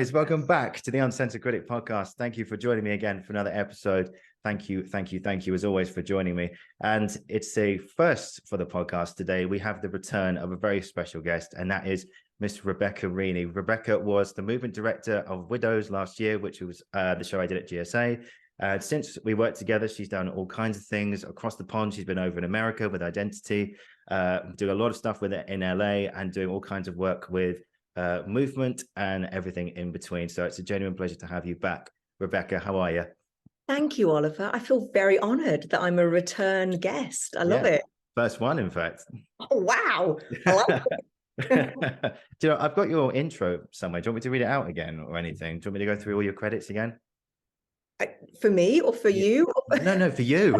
guys, welcome back to the Uncensored Critic Podcast. Thank you for joining me again for another episode. Thank you as always for joining me. And it's a first for the podcast today. We have the return of a very special guest, and that is Miss Rebecca Reaney. Rebecca was the movement director of Widows last year, which was the show I did at GSA. Since we worked together, she's done all kinds of things across the pond. She's been over in America with Identity, doing a lot of stuff with it in LA, and doing all kinds of work with movement and everything in between. So it's a genuine pleasure to have you back. Rebecca, how are you? Thank you, Oliver. I feel very honored that I'm a return guest. I love it. First one, in fact. Oh, wow. I like it. Do you know, I've got your intro somewhere. Do you want me to read it out again or anything? Do you want me to go through all your credits again? For me or for you? No, for you.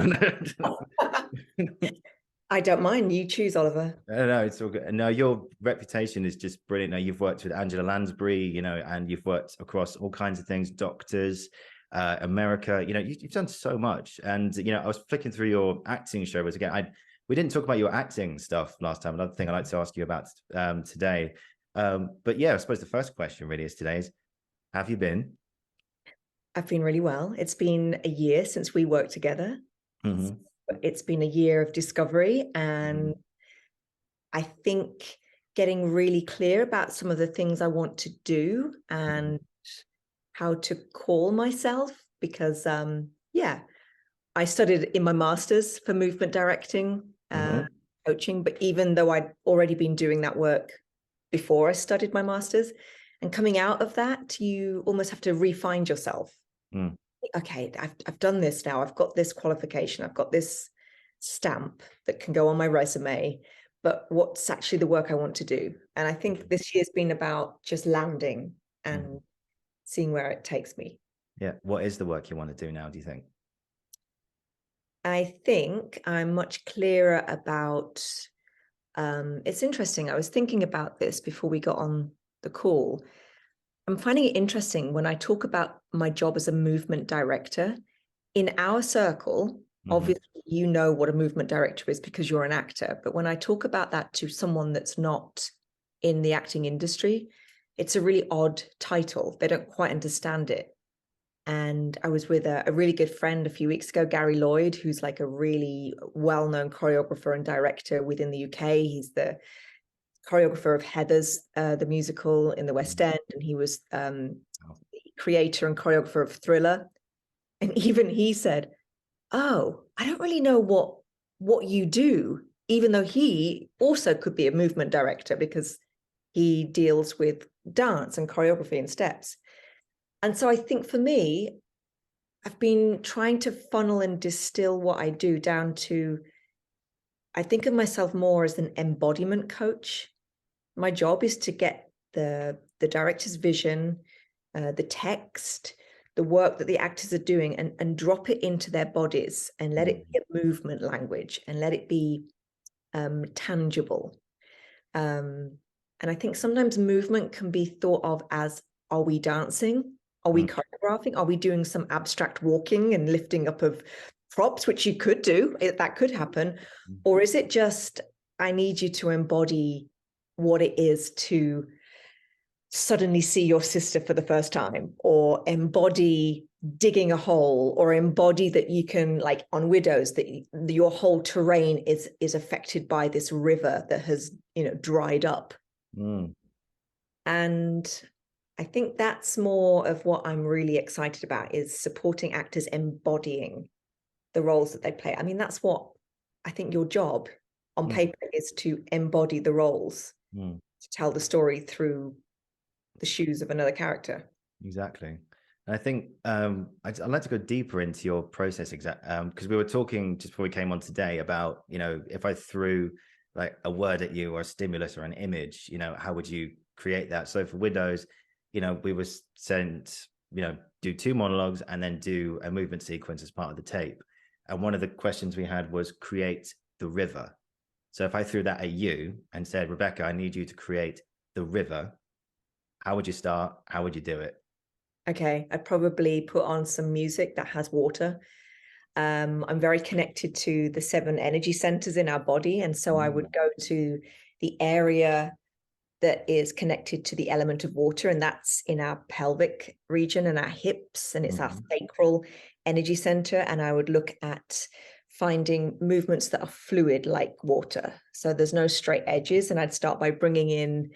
I don't mind. You choose, Oliver. No, it's all good. No, your reputation is just brilliant. Now, you've worked with Angela Lansbury, and you've worked across all kinds of things, doctors, America. You've done so much. And I was flicking through your acting show. But again, we didn't talk about your acting stuff last time. Another thing I'd like to ask you about today. But yeah, I suppose the first question really is today is, have you been? I've been really well. It's been a year since we worked together. Mm-hmm. It's been a year of discovery, and I think getting really clear about some of the things I want to do and how to call myself, because I studied in my master's for movement directing, coaching, but even though I'd already been doing that work before I studied my master's, and coming out of that, you almost have to re-find yourself. Okay, I've done this now. I've got this qualification. I've got this stamp that can go on my resume, but what's actually the work I want to do? And I think this year's been about just landing and seeing where it takes me. Yeah. What is the work you want to do now, do you think? I think I'm much clearer about, it's interesting. I was thinking about this before we got on the call. I'm finding it interesting when I talk about my job as a movement director. In our circle, obviously, you know what a movement director is because you're an actor. But when I talk about that to someone that's not in the acting industry, it's a really odd title. They don't quite understand it. And I was with a really good friend a few weeks ago, Gary Lloyd, who's like a really well-known choreographer and director within the UK. He's the choreographer of Heathers, the musical in the West End, and he was the creator and choreographer of Thriller. And even he said, "Oh, I don't really know what you do," even though he also could be a movement director because he deals with dance and choreography and steps. And so I think for me, I've been trying to funnel and distill what I do down to, I think of myself more as an embodiment coach. My job is to get the director's vision, the text, the work that the actors are doing, and drop it into their bodies and let it be a movement language and let it be tangible. And I think sometimes movement can be thought of as, are we dancing? Are we choreographing? Are we doing some abstract walking and lifting up of props, which you could do, that could happen? Or is it just, I need you to embody what it is to suddenly see your sister for the first time, or embody digging a hole, or embody that you can, like on Widows, that your whole terrain is affected by this river that has, dried up. And I think that's more of what I'm really excited about, is supporting actors embodying the roles that they play. I mean, that's what I think your job on paper is, to embody the roles, to tell the story through the shoes of another character. Exactly. And I think I'd like to go deeper into your process, because we were talking just before we came on today about, if I threw like a word at you or a stimulus or an image, how would you create that? So for Widows, we were sent, do 2 monologues and then do a movement sequence as part of the tape. And one of the questions we had was create the river. So if I threw that at you and said, Rebecca, I need you to create the river, how would you start? How would you do it? Okay, I'd probably put on some music that has water. I'm very connected to the 7 energy centers in our body. And so I would go to the area that is connected to the element of water, and that's in our pelvic region and our hips, and it's our sacral energy center. And I would look at finding movements that are fluid like water. So there's no straight edges. And I'd start by bringing in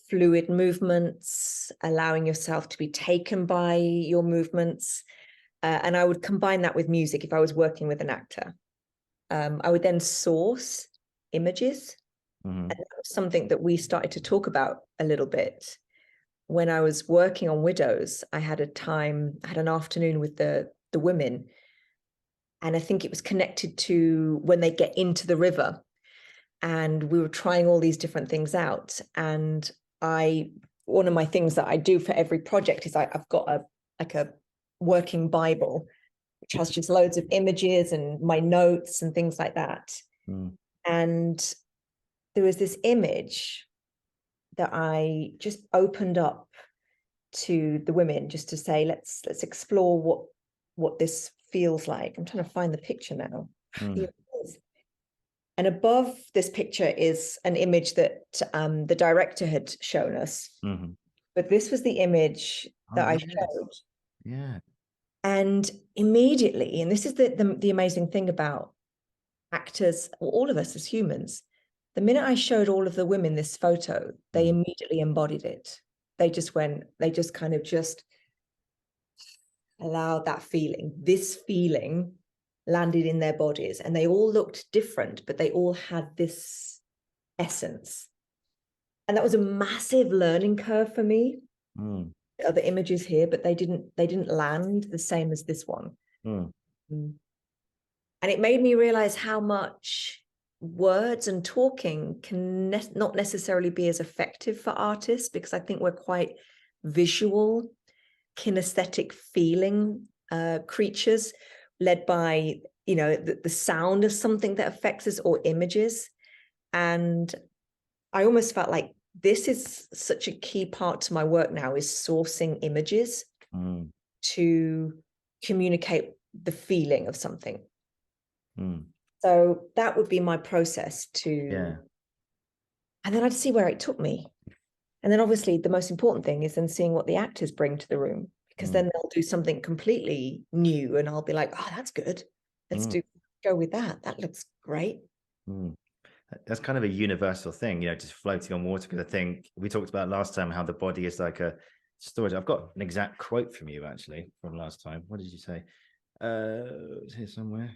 fluid movements, allowing yourself to be taken by your movements. And I would combine that with music if I was working with an actor. I would then source images. And that was something that we started to talk about a little bit. When I was working on Widows, I had an afternoon with the women. And I think it was connected to when they get into the river. And we were trying all these different things out. And one of my things that I do for every project is I've got a working Bible, which has just loads of images and my notes and things like that. And there was this image that I just opened up to the women just to say, let's explore what this feels like. I'm trying to find the picture now. And above this picture is an image that the director had shown us. But this was the image that I showed. Yeah. And immediately, and this is the amazing thing about actors, or all of us as humans, the minute I showed all of the women this photo, they immediately embodied it. They just kind of allowed that feeling. This feeling landed in their bodies, and they all looked different, but they all had this essence. And that was a massive learning curve for me. Other images here, but they didn't land the same as this one. And it made me realize how much words and talking can not necessarily be as effective for artists, because I think we're quite visual, kinesthetic feeling creatures, led by the sound of something that affects us, or images. And I almost felt like this is such a key part to my work now, is sourcing images to communicate the feeling of something. So that would be my process and then I'd see where it took me. And then obviously the most important thing is then seeing what the actors bring to the room, because then they'll do something completely new and I'll be like, oh, that's good. Let's go with that. That looks great. That's kind of a universal thing, just floating on water. Because I think we talked about last time how the body is like a storage. I've got an exact quote from you actually from last time. What did you say? It's here somewhere.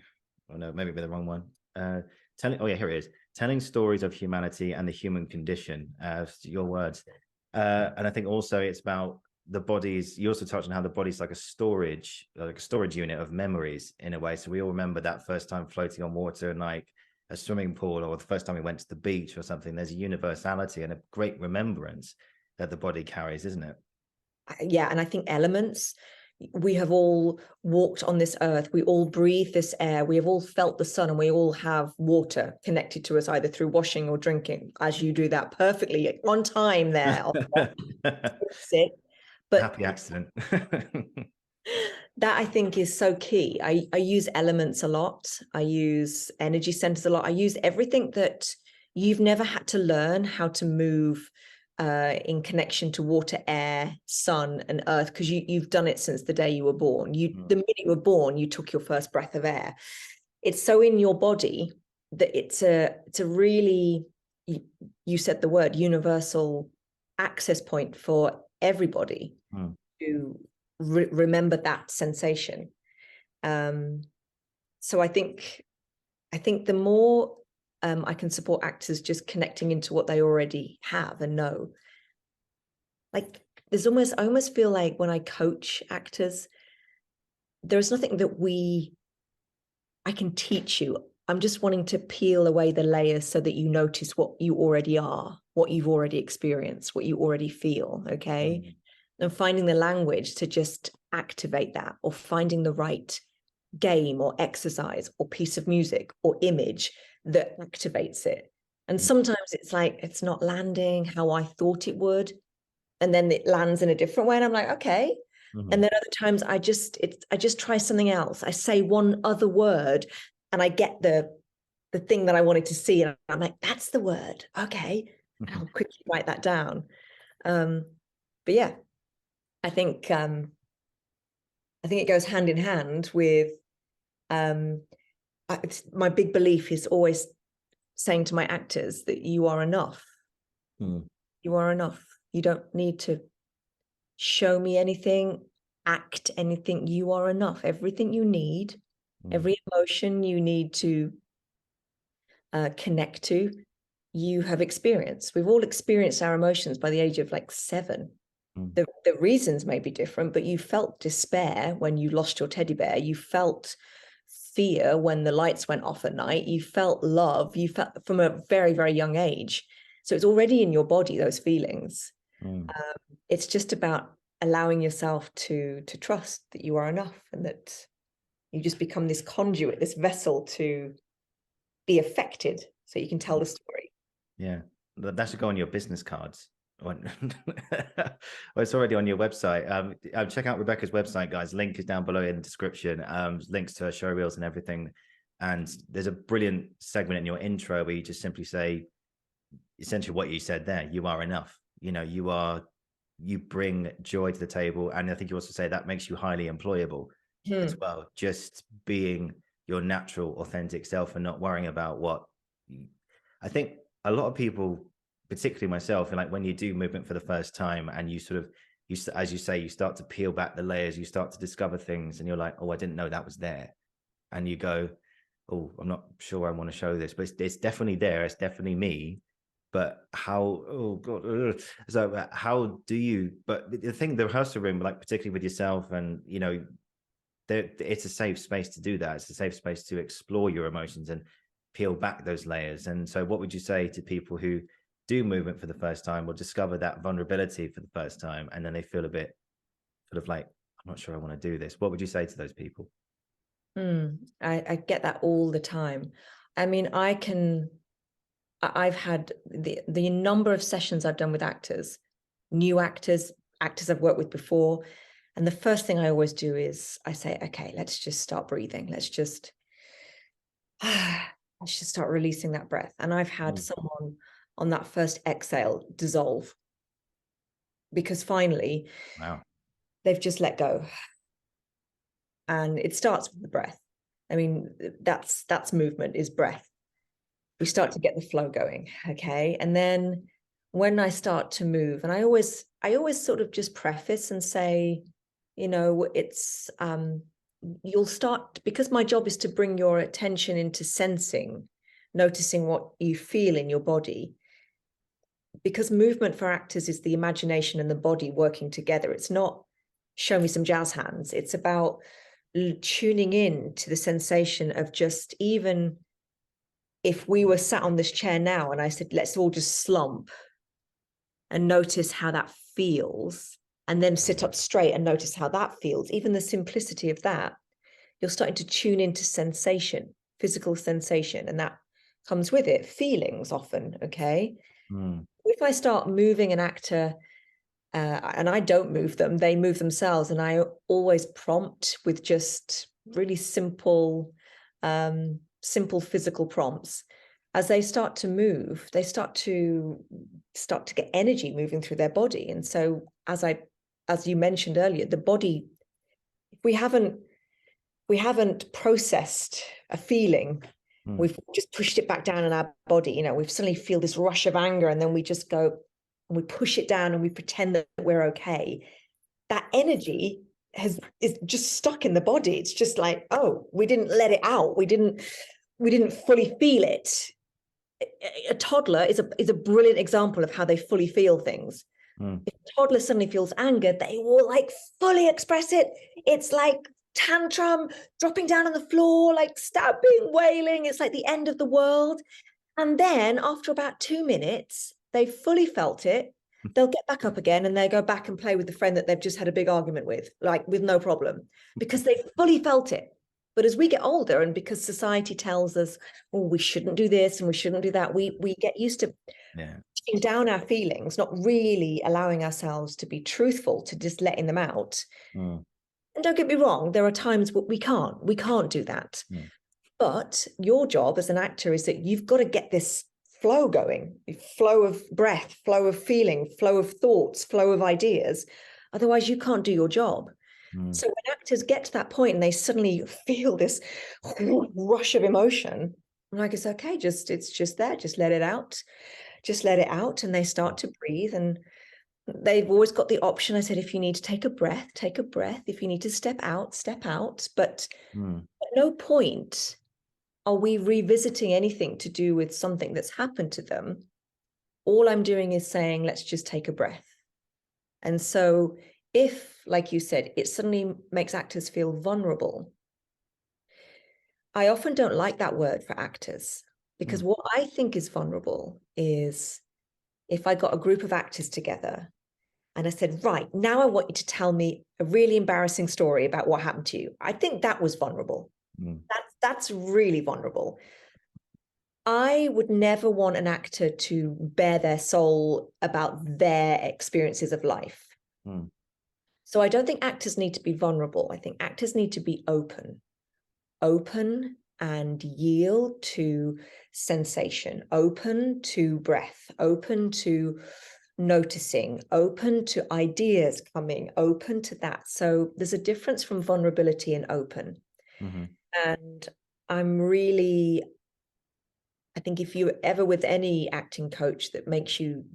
Oh no, maybe the wrong one. Here it is. Telling stories of humanity and the human condition. Your words. And I think also it's about the body's. You also touched on how the body's like a storage unit of memories in a way. So we all remember that first time floating on water and like a swimming pool, or the first time we went to the beach or something. There's a universality and a great remembrance that the body carries, isn't it? Yeah, and I think elements. We have all walked on this earth. We all breathe this air. We have all felt the sun, and we all have water connected to us either through washing or drinking, as you do that perfectly on time there. But happy accident. That I think is so key. I use elements a lot. I use energy centers a lot. I use everything that you've never had to learn how to move in connection to water, air, sun, and earth, because you've done it since the day you were born. The minute you were born, you took your first breath of air. It's so in your body that it's a really, you said the word, universal access point for everybody to remember that sensation. So I think the more I can support actors just connecting into what they already have and know. Like I almost feel like when I coach actors, there's nothing that I can teach you. I'm just wanting to peel away the layers so that you notice what you already are, what you've already experienced, what you already feel, okay? And finding the language to just activate that, or finding the right game or exercise or piece of music or image that activates it. And sometimes it's like it's not landing how I thought it would, and then it lands in a different way and I'm like, okay. And then other times I just try something else. I say one other word and I get the thing that I wanted to see, and I'm like, that's the word, okay. I'll quickly write that down. But yeah, I think it goes hand in hand with my big belief is always saying to my actors that you are enough. You are enough. You don't need to show me anything, act anything. You are enough. Everything you need, every emotion you need to connect to, you have experienced. We've all experienced our emotions by the age of like 7. The reasons may be different, but you felt despair when you lost your teddy bear. You felt fear when the lights went off at night. You felt love. You felt from a very, very young age. So it's already in your body, those feelings. It's just about allowing yourself to trust that you are enough, and that you just become this conduit, this vessel to be affected so you can tell the story. Yeah, that should go on your business cards. Well, it's already on your website. Check out Rebecca's website, guys. Link is down below in the description. Links to her show reels and everything. And there's a brilliant segment in your intro where you just simply say essentially what you said there. You are enough. You bring joy to the table. And I think you also say that makes you highly employable as well. Just being your natural, authentic self and not worrying about what I think a lot of people, particularly myself, and like when you do movement for the first time and you as you say, you start to peel back the layers, you start to discover things and you're like, oh, I didn't know that was there. And you go, oh, I'm not sure I want to show this, but it's definitely there. It's definitely me. But how, oh God. So how do you, but the thing, the rehearsal room, like particularly with yourself and, it's a safe space to do that. It's a safe space to explore your emotions and peel back those layers. And so what would you say to people who do movement for the first time or discover that vulnerability for the first time, and then they feel a bit sort of like, I'm not sure I want to do this? What would you say to those people? I get that all the time. I mean, I've had the number of sessions I've done with actors, new actors I've worked with before. And the first thing I always do is I say, okay, let's just start breathing. Let's just start releasing that breath. And I've had someone on that first exhale dissolve, because finally, wow, they've just let go. And it starts with the breath. I mean, that's movement, is breath. We start to get the flow going, okay? And then when I start to move, and I always sort of just preface and say, it's you'll start, because my job is to bring your attention into sensing, noticing what you feel in your body. Because movement for actors is the imagination and the body working together. It's not show me some jazz hands. It's about tuning in to the sensation of just, even if we were sat on this chair now and I said, let's all just slump and notice how that feels, and then sit up straight and notice how that feels, even the simplicity of that, you're starting to tune into sensation, physical sensation, and that comes with it feelings often, okay? If I start moving an actor, and I don't move them, they move themselves, and I always prompt with just really simple physical prompts. As they start to move, they start to get energy moving through their body. And so as you mentioned earlier, the body, we haven't processed a feeling. We've just pushed it back down in our body. We've suddenly feel this rush of anger, and then we just go and we push it down and we pretend that we're okay. That energy is just stuck in the body. It's just like, oh, we didn't let it out. We didn't fully feel it. A toddler is a brilliant example of how they fully feel things. If a toddler suddenly feels anger, they will like fully express it. It's like tantrum, dropping down on the floor, like stabbing, wailing. It's like the end of the world. And then after about 2 minutes, they've fully felt it. They'll get back up again and they go back and play with the friend that they've just had a big argument with, like with no problem, because they've fully felt it. But as we get older, and because society tells us, oh, we shouldn't do this and we shouldn't do that, we get used to putting down our feelings, not really allowing ourselves to be truthful, to just letting them out. And don't get me wrong, there are times where we can't do that. But your job as an actor is that you've got to get this flow going, flow of breath, flow of feeling, flow of thoughts, flow of ideas. Otherwise, you can't do your job. So when actors get to that point and they suddenly feel this rush of emotion, I'm like, it's okay, it's just there, just let it out. Just let it out. And they start to breathe. And they've always got the option. I said, if you need to take a breath, take a breath. If you need to step out, step out. But at no point are we revisiting anything to do with something that's happened to them. All I'm doing is saying, let's just take a breath. And so if, like you said, it suddenly makes actors feel vulnerable, I often don't like that word for actors, because what I think is vulnerable is if I got a group of actors together and I said, right, now I want you to tell me a really embarrassing story about what happened to you. I think that was vulnerable. That's really vulnerable. I would never want an actor to bare their soul about their experiences of life. So I don't think actors need to be vulnerable. I think actors need to be open and yield to sensation, open to breath, open to noticing, open to ideas coming, open to that. So there's a difference from vulnerability and open. And I think if you're ever with any acting coach that makes you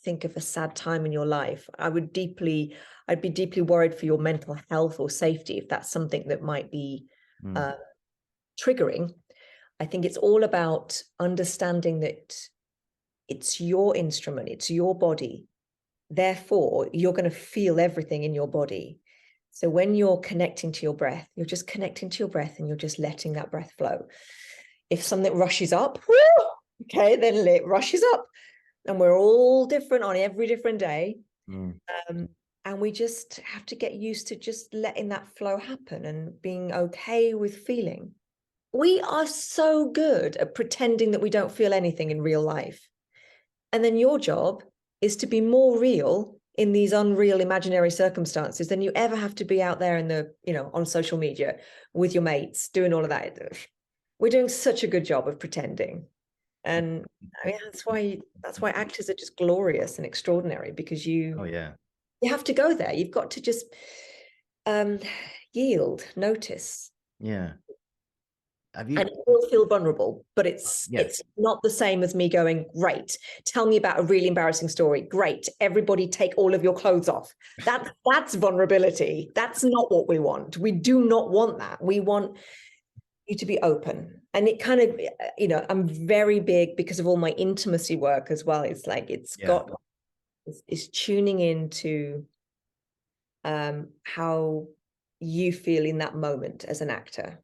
think of a sad time in your life, I'd be deeply worried for your mental health or safety if that's something that might be triggering. I think it's all about understanding that it's your instrument, it's your body. Therefore, you're going to feel everything in your body. So when you're connecting to your breath, you're just connecting to your breath and you're just letting that breath flow. If something rushes up, okay, then it rushes up. And we're all different on every different day. And we just have to get used to just letting that flow happen and being okay with feeling. We are so good at pretending that we don't feel anything in real life. And then your job is to be more real in these unreal imaginary circumstances than you ever have to be out there on social media with your mates doing all of that. We're doing such a good job of pretending. And I mean, that's why actors are just glorious and extraordinary, because you have to go there. You've got to just yield, notice. And it will feel vulnerable, but it's not the same as me going, great, tell me about a really embarrassing story. Great, everybody take all of your clothes off. That's vulnerability. That's not what we want. We do not want that. We want you to be open. And it kind of, I'm very big because of all my intimacy work as well. It's like it's tuning into how you feel in that moment as an actor.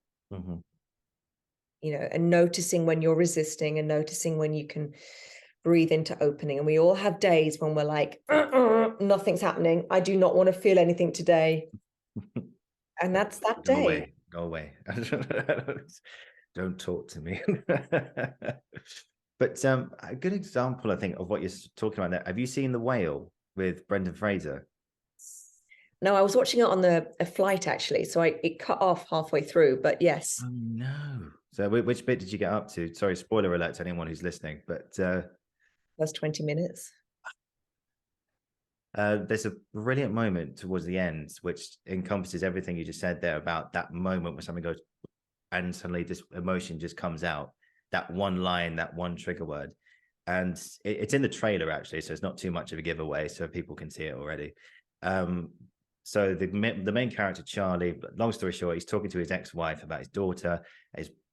And noticing when you're resisting and noticing when you can breathe into opening. And we all have days when we're like, nothing's happening. I do not want to feel anything today. And that's that day. Go away. Don't talk to me. But a good example, I think, of what you're talking about there. Have you seen The Whale with Brendan Fraser? No, I was watching it on a flight, actually. So it cut off halfway through, but yes. Oh, no. So which bit did you get up to? Sorry, spoiler alert to anyone who's listening, but... First 20 minutes. There's a brilliant moment towards the end, which encompasses everything you just said there about that moment where something goes and suddenly this emotion just comes out. That one line, that one trigger word. And it's in the trailer, actually, so it's not too much of a giveaway, so people can see it already. So the main character, Charlie, long story short, he's talking to his ex-wife about his daughter.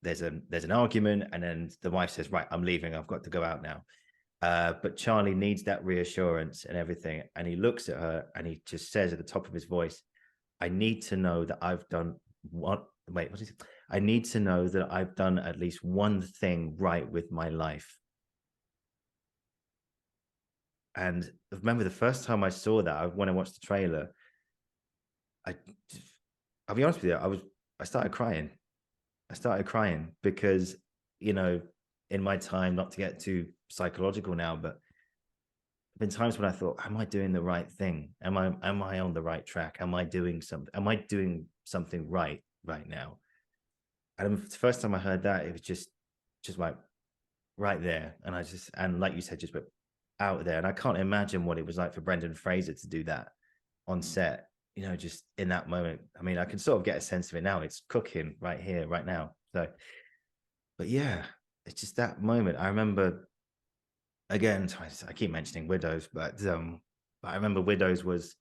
There's an argument, and then the wife says, right, I'm leaving. I've got to go out now. But Charlie needs that reassurance and everything. And he looks at her and he just says at the top of his voice, I need to know that I've done I need to know that I've done at least one thing right with my life. And I remember the first time I saw that, when I watched the trailer, I'll be honest with you, I started crying. Because, in my time, not to get too psychological now, but there have been times when I thought, am I doing the right thing? Am I on the right track? Am I doing something right now? And the first time I heard that, it was just like right there. And like you said, just went out there. And I can't imagine what it was like for Brendan Fraser to do that on set, just in that moment. I mean, I can sort of get a sense of it now. It's cooking right here, right now. So, but yeah, it's just that moment. I remember, again, I keep mentioning Widows, but I remember Widows it was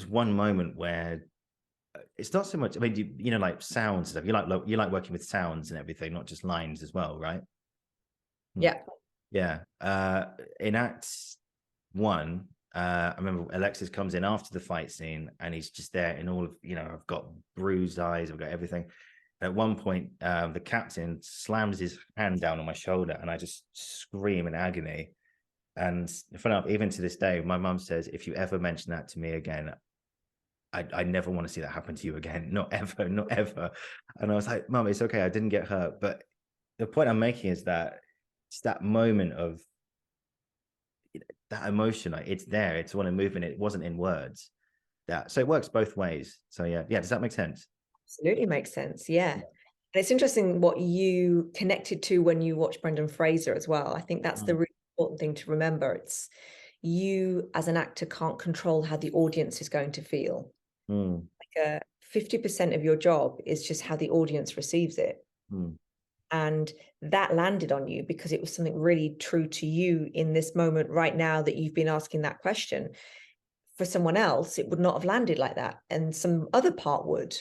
one moment where it's not so much. I mean, like sounds and stuff. You like working with sounds and everything, not just lines as well, right? Yeah. Yeah. In Act 1, I remember Alexis comes in after the fight scene, and he's just there in all of, I've got bruised eyes, I've got everything. At one point, the captain slams his hand down on my shoulder, and I just scream in agony. And funny enough, even to this day, my mum says, if you ever mention that to me again, I never want to see that happen to you again. Not ever, not ever. And I was like, Mum, it's okay. I didn't get hurt. But the point I'm making is that it's that moment of that emotion. Like, it's there. It's one of movement. It wasn't in words. So it works both ways. So yeah. Does that make sense? Absolutely makes sense. Yeah. And it's interesting what you connected to when you watch Brendan Fraser as well. I think that's the really important thing to remember. It's you as an actor can't control how the audience is going to feel. Like 50% of your job is just how the audience receives it. And that landed on you because it was something really true to you in this moment right now that you've been asking that question. For someone else, it would not have landed like that, and some other part would.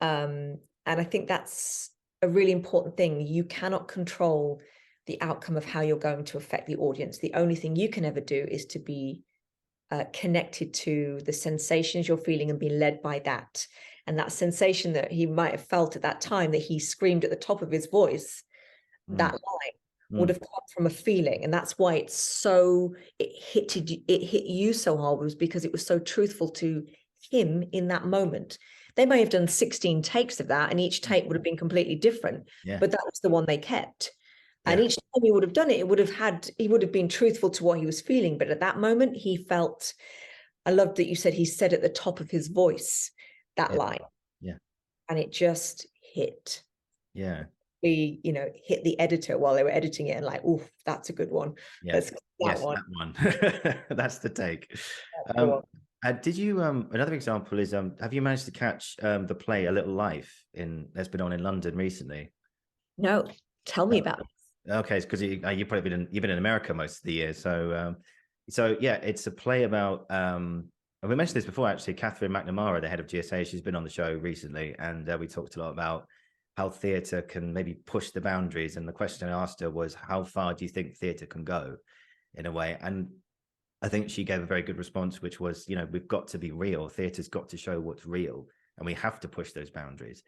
And I think that's a really important thing. You cannot control the outcome of how you're going to affect the audience. The only thing you can ever do is to be connected to the sensations you're feeling and be led by that. And that sensation that he might have felt at that time that he screamed at the top of his voice, that line would have come from a feeling. And that's why it hit you so hard, was because it was so truthful to him in that moment. They may have done 16 takes of that, and each take would have been completely different, but that was the one they kept. And each time he would have done it, he would have been truthful to what he was feeling. But at that moment, he felt, I loved that you said he said at the top of his voice, that line. Yeah. And it just hit. Yeah. Hit the editor while they were editing it, and like, oh, that's a good one. Yeah. That one. That's the take. Did you another example is have you managed to catch the play A Little Life that's been on in London recently? No, tell me about it. Okay, it's because you've probably been in America most of the year. So yeah, it's a play about and we mentioned this before actually. Catherine McNamara, the head of GSA, she's been on the show recently, and we talked a lot about how theatre can maybe push the boundaries. And the question I asked her was, how far do you think theatre can go, in a way? And I think she gave a very good response, which was, we've got to be real. Theatre's got to show what's real, and we have to push those boundaries.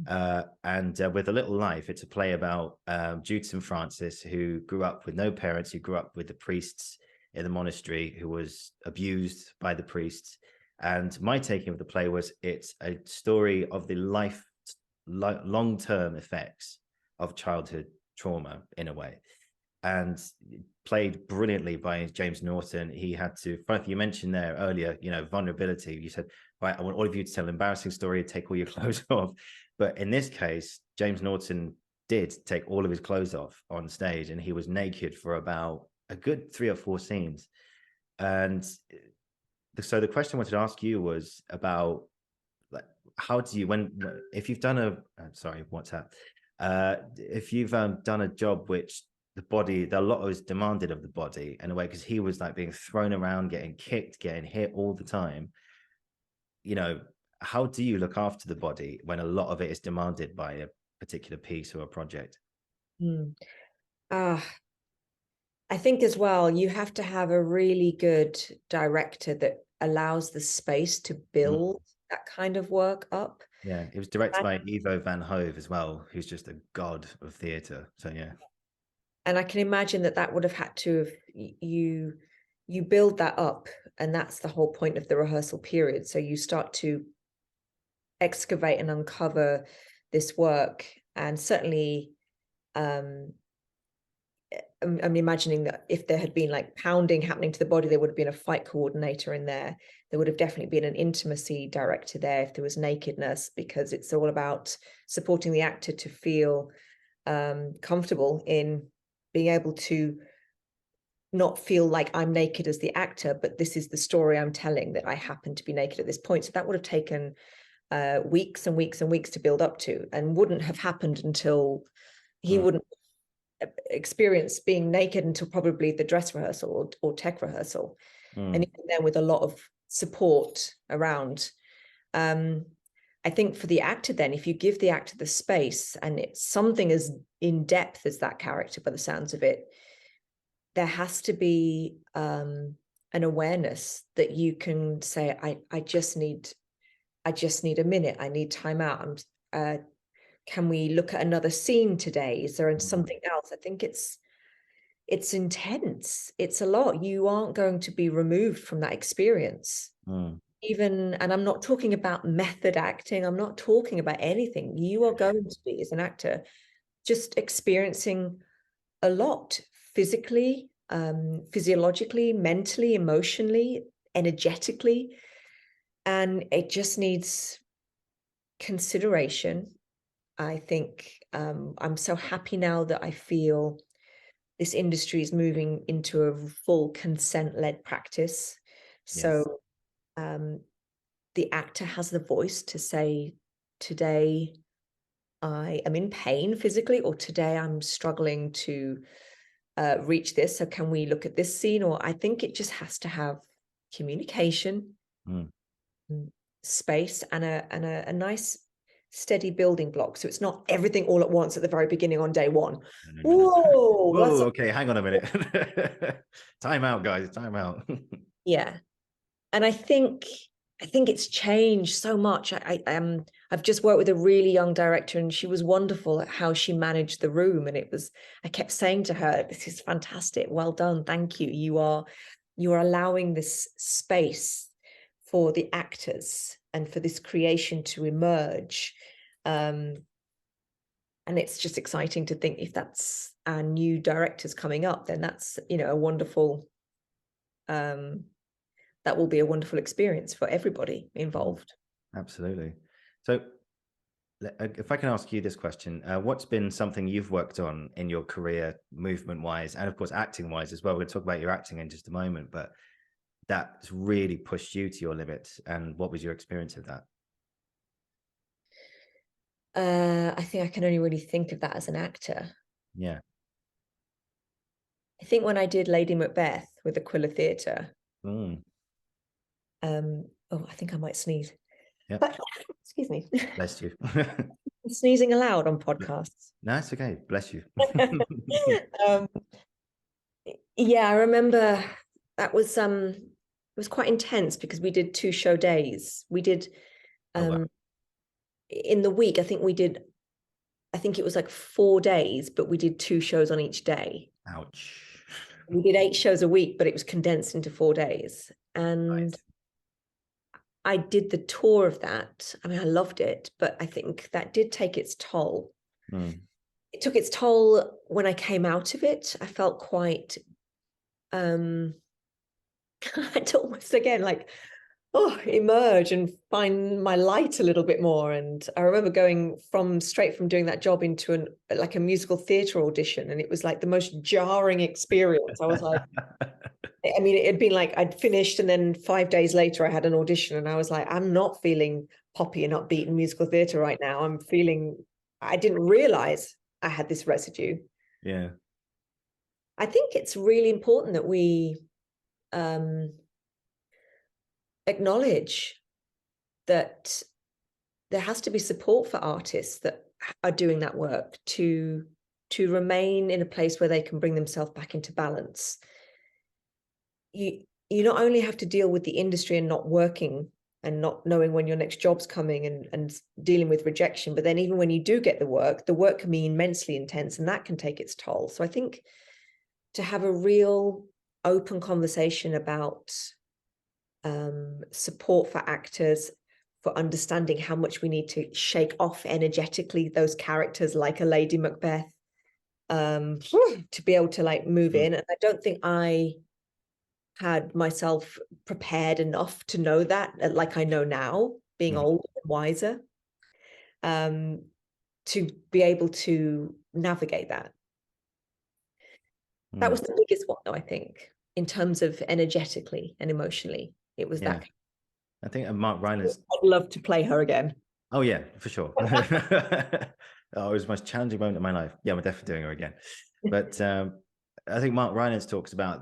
And with A Little Life, it's a play about Judson Francis, who grew up with no parents, who grew up with the priests in the monastery, who was abused by the priests. And my taking of the play was, it's a story of the long-term effects of childhood trauma, in a way, and played brilliantly by James Norton. He had to, you mentioned there earlier, vulnerability. You said, right, I want all of you to tell an embarrassing story, take all your clothes off. But in this case, James Norton did take all of his clothes off on stage, and he was naked for about a good 3 or 4 scenes. And so the question I wanted to ask you was about, like, how do you, if you've done if you've done a job which a lot is demanded of the body, in a way, because he was like being thrown around, getting kicked, getting hit all the time, how do you look after the body when a lot of it is demanded by a particular piece or a project? I think as well, you have to have a really good director that allows the space to build that kind of work up. Yeah, it was directed by Ivo van Hove as well, who's just a god of theatre. So yeah. And I can imagine that would have had to have, you build that up, and that's the whole point of the rehearsal period. So you start to excavate and uncover this work. And certainly I'm imagining that if there had been like pounding happening to the body, there would have been a fight coordinator in there. There would have definitely been an intimacy director there if there was nakedness, because it's all about supporting the actor to feel comfortable in being able to not feel like I'm naked as the actor, but this is the story I'm telling, that I happen to be naked at this point. So that would have taken weeks and weeks and weeks to build up to, and wouldn't have happened until he wouldn't experience being naked until probably the dress rehearsal or tech rehearsal. And even then, with a lot of support around. I think for the actor, then, if you give the actor the space, and it's something as in depth as that character, by the sounds of it, there has to be an awareness that you can say, I just need a minute. I need time out. Can we look at another scene today? Is there something else? I think it's intense. It's a lot. You aren't going to be removed from that experience. Even, and I'm not talking about method acting. I'm not talking about anything. You are going to be, as an actor, just experiencing a lot, physically, physiologically, mentally, emotionally, energetically. And it just needs consideration. I think I'm so happy now that I feel this industry is moving into a full consent-led practice. So the actor has the voice to say, today I am in pain physically, or today I'm struggling to reach this. So can we look at this scene? Or I think it just has to have communication, space, and a nice steady building block. So it's not everything all at once at the very beginning on day one. Whoa, okay, hang on a minute. Time out, guys, time out. Yeah. And I think it's changed so much. I've just worked with a really young director, and she was wonderful at how she managed the room. And I kept saying to her, this is fantastic. Well done. Thank you. You are allowing this space for the actors and for this creation to emerge. And it's just exciting to think, if that's our new directors coming up, then that's, a wonderful, that will be a wonderful experience for everybody involved. Absolutely. So if I can ask you this question, what's been something you've worked on in your career, movement wise, and of course acting wise as well? We're going to talk about your acting in just a moment, but that's really pushed you to your limits, and what was your experience of that? I think I can only really think of that as an actor. Yeah. I think when I did Lady Macbeth with the Quiller Theatre, I think I might sneeze. But excuse me. Bless you. Sneezing aloud on podcasts. No, it's okay. Bless you. Yeah, I remember that was it was quite intense, because we did 2 show days. We did wow. In the week, I think it was like 4 days, but we did 2 shows on each day. Ouch. We did 8 shows a week, but it was condensed into 4 days. And I did the tour of that. I mean, I loved it, but I think that did take its toll. It took its toll when I came out of it. I felt quite, I'd almost again like, emerge and find my light a little bit more. And I remember going straight from doing that job into a musical theatre audition, and it was like the most jarring experience. I was like, I mean, it had been like I'd finished, and then 5 days later I had an audition, and I was like, I'm not feeling poppy and upbeat in musical theatre right now. I didn't realize I had this residue. Yeah. I think it's really important that we acknowledge that there has to be support for artists that are doing that work to remain in a place where they can bring themselves back into balance. You not only have to deal with the industry and not working and not knowing when your next job's coming and dealing with rejection, but then even when you do get the work can be immensely intense, and that can take its toll. So I think to have a real open conversation about support for actors, for understanding how much we need to shake off energetically those characters like a Lady Macbeth, to be able to move in. And I don't think I had myself prepared enough to know that, like I know now, being older and wiser, to be able to navigate that. That was the biggest one, though, I think, in terms of energetically and emotionally. It was that. I think Mark Rylance. I'd love to play her again. Oh yeah, for sure. Oh, it was the most challenging moment of my life. Yeah, we're definitely doing her again. But I think Mark Rylance talks about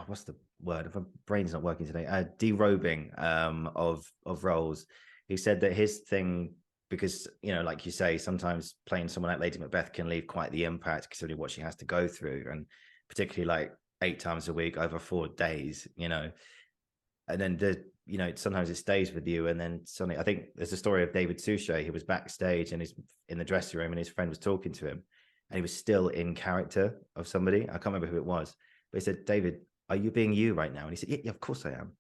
what's the word? If my brain's not working today, derobing of roles. He said that his thing, because like you say, sometimes playing someone like Lady Macbeth can leave quite the impact considering what she has to go through, and particularly like 8 times a week over 4 days, and then sometimes it stays with you, and then suddenly, I think there's a story of David Suchet. He was backstage and he's in the dressing room, and his friend was talking to him, and he was still in character of somebody. I can't remember who it was, but he said, "David, are you being you right now?" And he said, "Yeah, of course I am."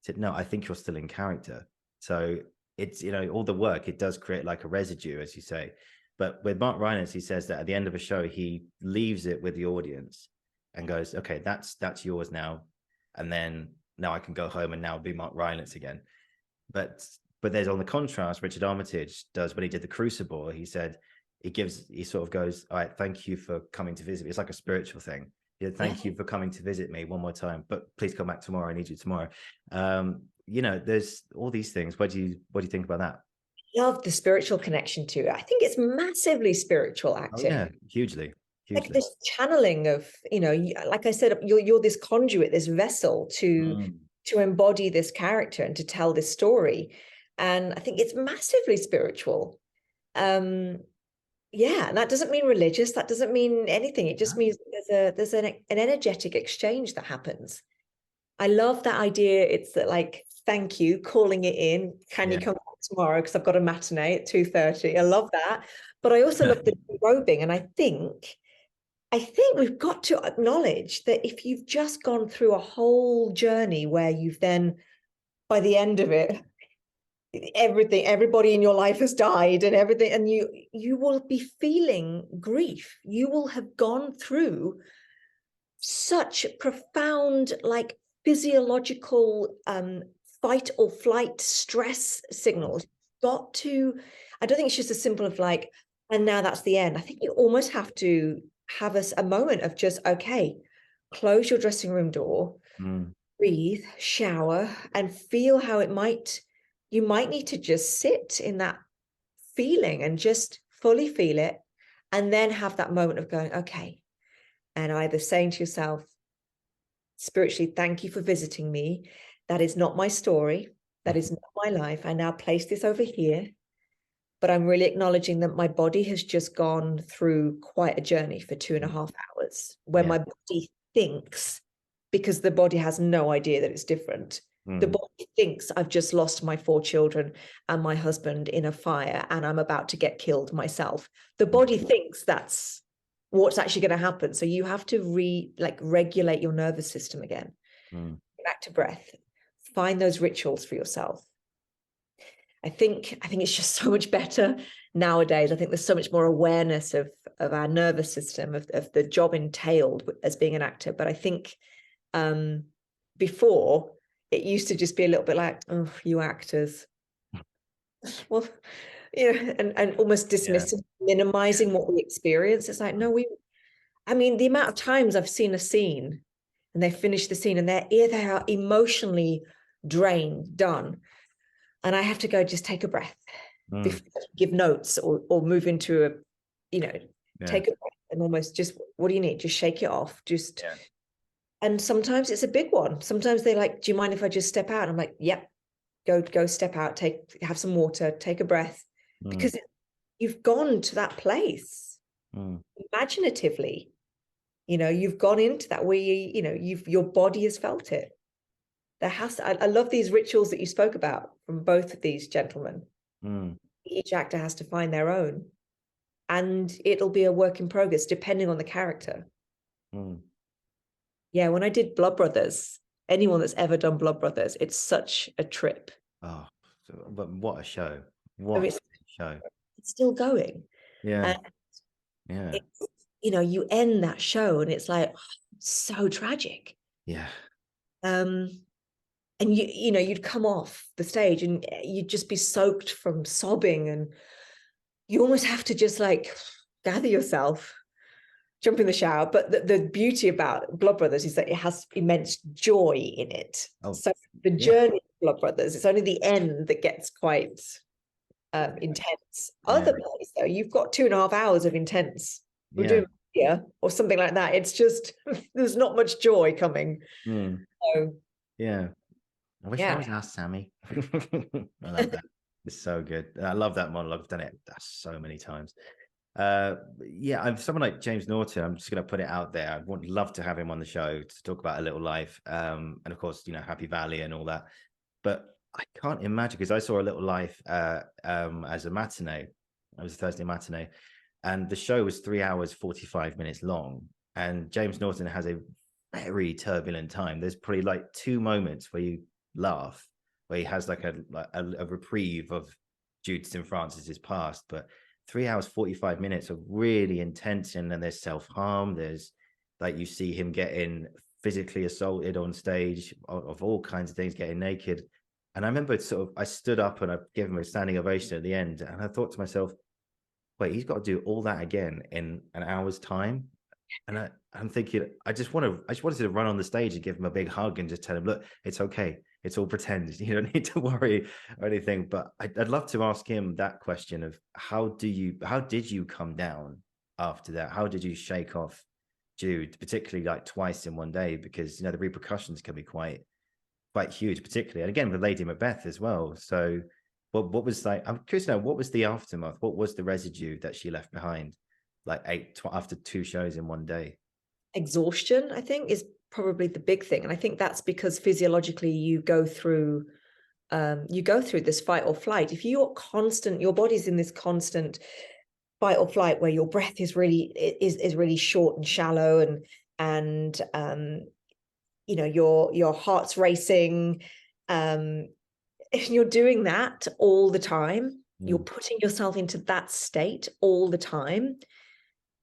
He said, "No, I think you're still in character." So it's all the work, it does create like a residue, as you say. But with Mark Rylance, he says that at the end of a show, he leaves it with the audience and goes, "Okay, that's yours now," and then now I can go home and now be Mark Rylance again. But there's, on the contrast, Richard Armitage does when he did The Crucible. He said he sort of goes, "All right, thank you for coming to visit me." It's like a spiritual thing. Yeah, thank you for coming to visit me one more time, but please come back tomorrow. I need you tomorrow. There's all these things. What do you think about that? Love the spiritual connection to it. I think it's massively spiritual acting. Oh, yeah, hugely. Like this channeling of, like I said, you're this conduit, this vessel to embody this character and to tell this story. And I think it's massively spiritual. And that doesn't mean religious. That doesn't mean anything. It just means there's an energetic exchange that happens. I love that idea. It's that, like, thank you, calling it in. Can you come back tomorrow? Because I've got a matinee at 2:30. I love that. But I also love the robing. And I think we've got to acknowledge that if you've just gone through a whole journey where you've then, by the end of it, everybody in your life has died and everything, and you will be feeling grief. You will have gone through such profound, like, physiological fight or flight stress signals. I don't think it's just as simple of like, and now that's the end. I think you almost have to have a moment of just, okay, close your dressing room door, breathe, shower, and feel how you might need to just sit in that feeling and just fully feel it, and then have that moment of going, okay, and either saying to yourself spiritually, thank you for visiting me. That is not my story. That is not my life. I now place this over here. But I'm really acknowledging that my body has just gone through quite a journey for 2.5 hours, where my body thinks, because the body has no idea that it's different. The body thinks I've just lost my 4 children and my husband in a fire, and I'm about to get killed myself. The body thinks that's what's actually going to happen. So you have to regulate your nervous system again. Back to breath. Find those rituals for yourself. I think it's just so much better nowadays. I think there's so much more awareness of our nervous system, of the job entailed as being an actor. But I think before, it used to just be a little bit like, oh, you actors. Well, and almost dismissing, minimizing what we experience. It's like, no, the amount of times I've seen a scene and they finish the scene and they are emotionally drained, done. And I have to go, just take a breath, give notes or move into take a breath and almost just, what do you need? Just shake it off. And sometimes it's a big one. Sometimes they're like, do you mind if I just step out? And I'm like, yep, go step out, have some water, take a breath, because you've gone to that place imaginatively. You've gone into that where your body has felt it. I love these rituals that you spoke about from both of these gentlemen. Each actor has to find their own, and it'll be a work in progress depending on the character. Yeah, when I did Blood Brothers, anyone that's ever done Blood Brothers, it's such a trip. Oh, but what a show! It's still going. Yeah. And you end that show and it's like, so tragic. Yeah. And you'd come off the stage and you'd just be soaked from sobbing, and you almost have to just like gather yourself jump in the shower. But the beauty about Blood Brothers is that it has immense joy in it. Oh, so the journey of Blood Brothers, it's only the end that gets quite intense. Other plays, though, you've got 2.5 hours of intense. We're doing or something like that. It's just there's not much joy coming. So, yeah. I wish I was asked Sammy. I love that. It's so good. I love that monologue. I've done it so many times. I'm someone like James Norton. I'm just going to put it out there. I would love to have him on the show to talk about A Little Life, and of course, Happy Valley and all that. But I can't imagine, because I saw A Little Life as a matinee. It was a Thursday matinee, and the show was 3 hours 45 minutes long. And James Norton has a very turbulent time. There's probably like 2 moments where you laugh, where he has like a reprieve of Jude St. Francis's past, but 3 hours 45 minutes of really intense. And then there's self-harm, there's like, you see him getting physically assaulted on stage, of all kinds of things, getting naked. And I remember I stood up and I gave him a standing ovation at the end, and I thought to myself, wait, he's got to do all that again in an hour's time. And I'm thinking, I just wanted to run on the stage and give him a big hug and just tell him, look, it's okay. It's all pretend. You don't need to worry or anything. But I'd love to ask him that question of how did you come down after that? How did you shake off Jude, particularly like twice in one day? Because, the repercussions can be quite huge, particularly. And again, with Lady Macbeth as well. So what was like, I'm curious to know, what was the aftermath? What was the residue that she left behind? Like after 2 shows in one day? Exhaustion, I think, is probably the big thing. And I think that's because physiologically you go through this fight or flight. If you're your body's in this constant fight or flight where your breath is really short and shallow, and your heart's racing, if you're doing that all the time, you're putting yourself into that state all the time.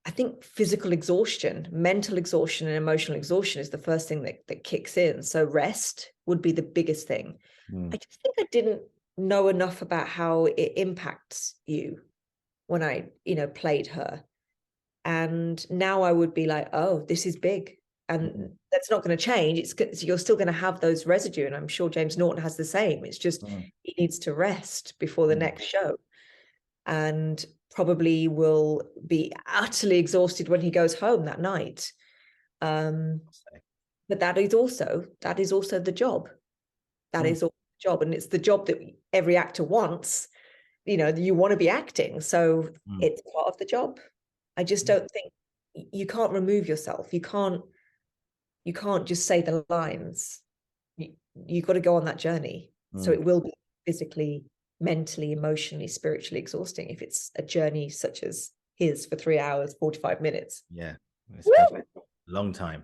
I think physical exhaustion, mental exhaustion, and emotional exhaustion is the first thing that kicks in. So rest would be the biggest thing. I just think I didn't know enough about how it impacts you when I, played her. And now I would be like, oh, this is big. And that's not going to change. You're still going to have those residue. And I'm sure James Norton has the same. It's just he needs to rest before the next show. And probably will be utterly exhausted when he goes home that night. But that is also the job. That is all the job. And it's the job that every actor wants. You want to be acting. So it's part of the job. I just don't think you can't remove yourself. You can't just say the lines. You've got to go on that journey. So it will be physically, mentally, emotionally, spiritually exhausting if it's a journey such as his for 3 hours 45 minutes. Yeah, it's a long time.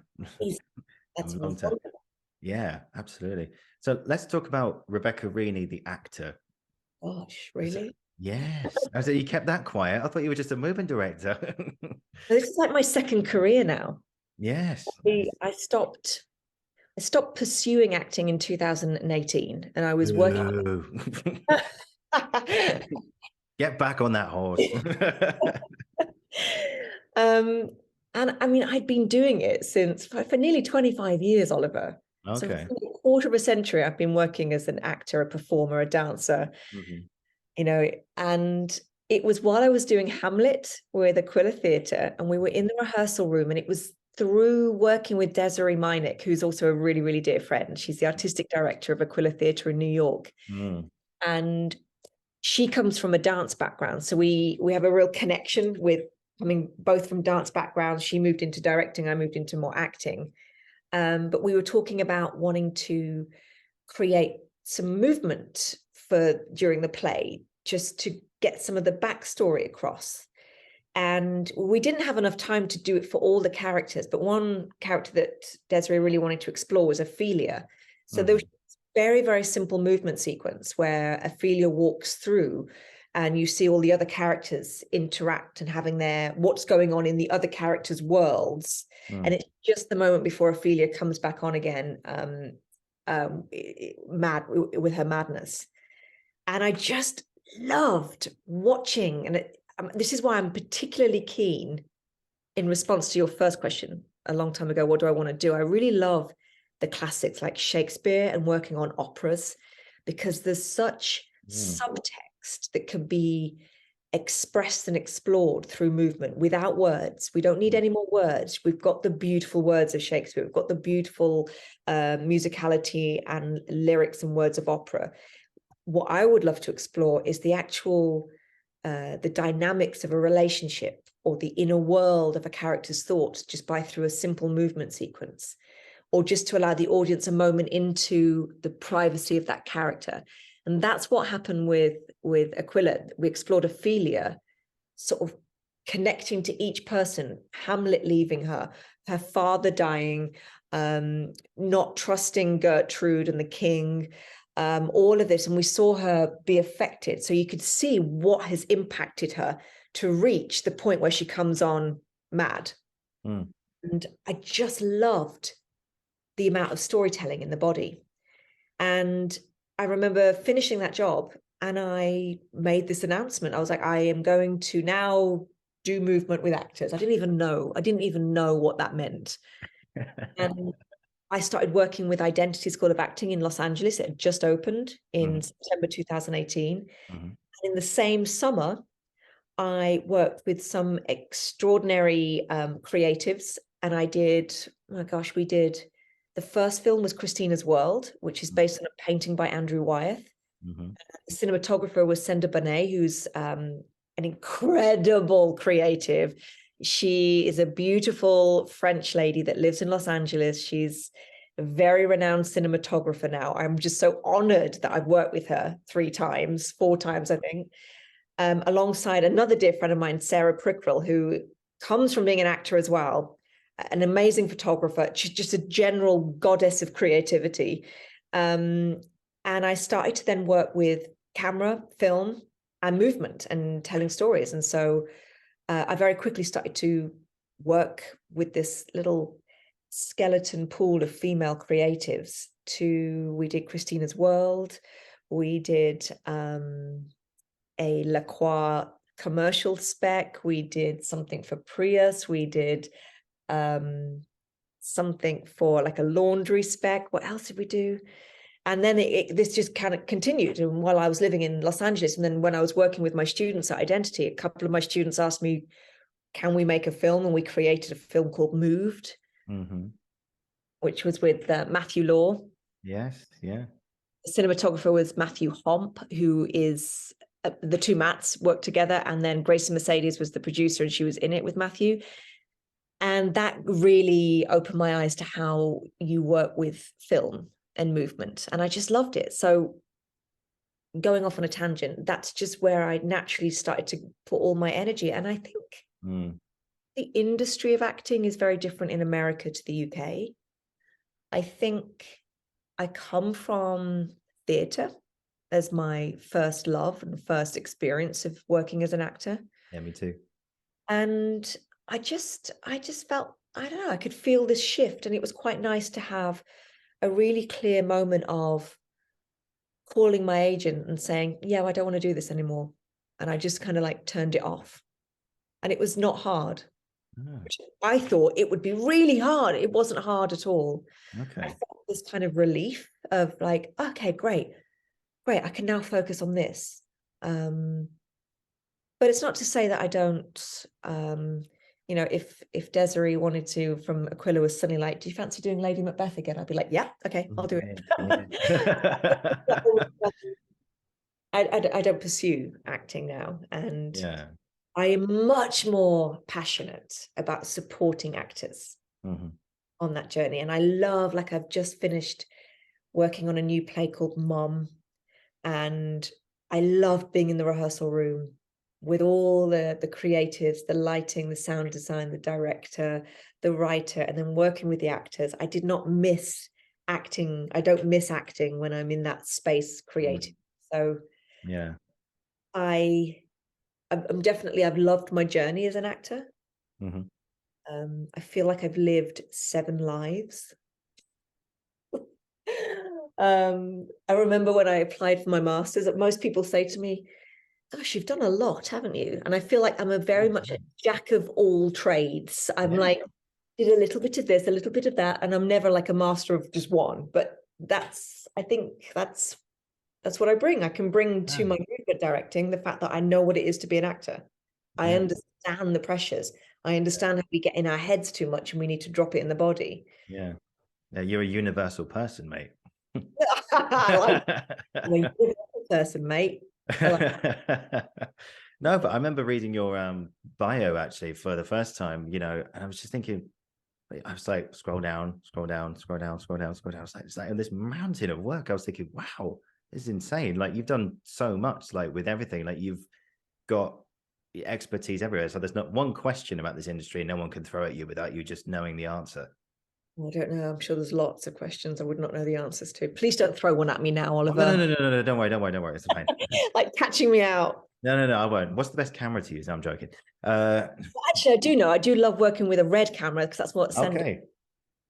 That's a long time. Yeah, absolutely. So let's talk about Rebecca Reaney, the actor. Gosh, really? Yes. I said, you kept that quiet. I thought you were just a moving director. This is like my second career now. Yes. I stopped pursuing acting in 2018, and I was working. Get back on that horse. And I mean, I'd been doing it for nearly 25 years, Oliver. Okay. So for a quarter of a century, I've been working as an actor, a performer, a dancer, and it was while I was doing Hamlet with Aquila Theatre, and we were in the rehearsal room, and it was through working with Desiree Meineck, who's also a really, really dear friend. She's the artistic director of Aquila Theatre in New York. And she comes from a dance background. So we have a real connection with coming both from dance backgrounds. She moved into directing, I moved into more acting. But we were talking about wanting to create some movement during the play, just to get some of the backstory across. And we didn't have enough time to do it for all the characters, but one character that Desiree really wanted to explore was Ophelia. So there was a very, very simple movement sequence where Ophelia walks through and you see all the other characters interact and having what's going on in the other characters' worlds. And it's just the moment before Ophelia comes back on again, mad with her madness. And I just loved watching, and this is why I'm particularly keen in response to your first question a long time ago, what do I want to do? I really love the classics like Shakespeare and working on operas, because there's such subtext that can be expressed and explored through movement without words. We don't need any more words. We've got the beautiful words of Shakespeare. We've got the beautiful musicality and lyrics and words of opera. What I would love to explore is the actual the dynamics of a relationship or the inner world of a character's thoughts just by through a simple movement sequence, or just to allow the audience a moment into the privacy of that character. And that's what happened with Aquila. We explored Ophelia, sort of connecting to each person, Hamlet leaving her father dying, not trusting Gertrude and the king, all of this. And we saw her be affected. So you could see what has impacted her to reach the point where she comes on mad. And I just loved the amount of storytelling in the body. And I remember finishing that job and I made this announcement. I was like, I am going to now do movement with actors. I didn't even know what that meant. And I started working with Identity School of Acting in Los Angeles. It had just opened in September 2018. And in the same summer, I worked with some extraordinary creatives. And I did, oh my gosh, the first film was Christina's World, which is based on a painting by Andrew Wyeth. The cinematographer was Senda Bonet, who's an incredible creative. She is a beautiful French lady that lives in Los Angeles. She's a very renowned cinematographer now. I'm just so honored that I've worked with her 4 times, I think, alongside another dear friend of mine, Sarah Prickrell, who comes from being an actor as well, an amazing photographer. She's just a general goddess of creativity. And I started to then work with camera, film, and movement and telling stories. And so I very quickly started to work with this little skeleton pool of female creatives. We did Christina's World. We did a La Croix commercial spec. We did something for Prius. We did something for like a laundry spec. What else did we do? And then this just kind of continued. And while I was living in Los Angeles, and then when I was working with my students at Identity, a couple of my students asked me, can we make a film? And we created a film called Moved, which was with Matthew Law. Yes, yeah. The cinematographer was Matthew Homp, who is, the two Matts worked together. And then Gracie Mercedes was the producer, and she was in it with Matthew. And that really opened my eyes to how you work with film and movement. And I just loved it. So going off on a tangent, that's just where I naturally started to put all my energy. And I think the industry of acting is very different in America to the UK. I think I come from theatre as my first love and first experience of working as an actor. Yeah, me too. And I just felt, I don't know, I could feel this shift. And it was quite nice to have a really clear moment of calling my agent and saying, yeah, I don't want to do this anymore. And I just kind of like turned it off. And it was not hard. Which I thought it would be really hard. It wasn't hard at all. Okay. I felt this kind of relief of like, okay, great, I can now focus on this. But it's not to say that I don't, if Desiree wanted to, from Aquila was suddenly like, do you fancy doing Lady Macbeth again? I'd be like, yeah, okay, I'll do it. I don't pursue acting now. And I am much more passionate about supporting actors on that journey. And I love, like, I've just finished working on a new play called Mom. And I love being in the rehearsal room with all the creatives, the lighting, the sound design, the director, the writer, and then working with the actors. I did not miss acting. I don't miss acting when I'm in that space creating. So yeah, I'm definitely, I've loved my journey as an actor. I feel like I've lived 7 lives. I remember when I applied for my master's, that most people say to me, gosh, you've done a lot, haven't you? And I feel like I'm a very much a jack of all trades. I'm like, did a little bit of this, a little bit of that, and I'm never like a master of just one. But I think that's what I bring. I can bring to my movement directing the fact that I know what it is to be an actor. I understand the pressures. I understand how we get in our heads too much and we need to drop it in the body. Yeah, you're a universal person, mate. I like a universal person, mate. No, but I remember reading your bio actually for the first time, and I was just thinking, I was like, scroll down, scroll down, scroll down, scroll down, scroll down. It's like this mountain of work. I was thinking, wow, this is insane. Like, you've done so much, like with everything. Like, you've got expertise everywhere. So there's not one question about this industry no one can throw at you without you just knowing the answer. I don't know. I'm sure there's lots of questions I would not know the answers to. Please don't throw one at me now, Oliver. Oh, no. Don't worry. It's fine. Like catching me out. No, I won't. What's the best camera to use? No, I'm joking. Actually, I do know. I do love working with a red camera because that's what okay.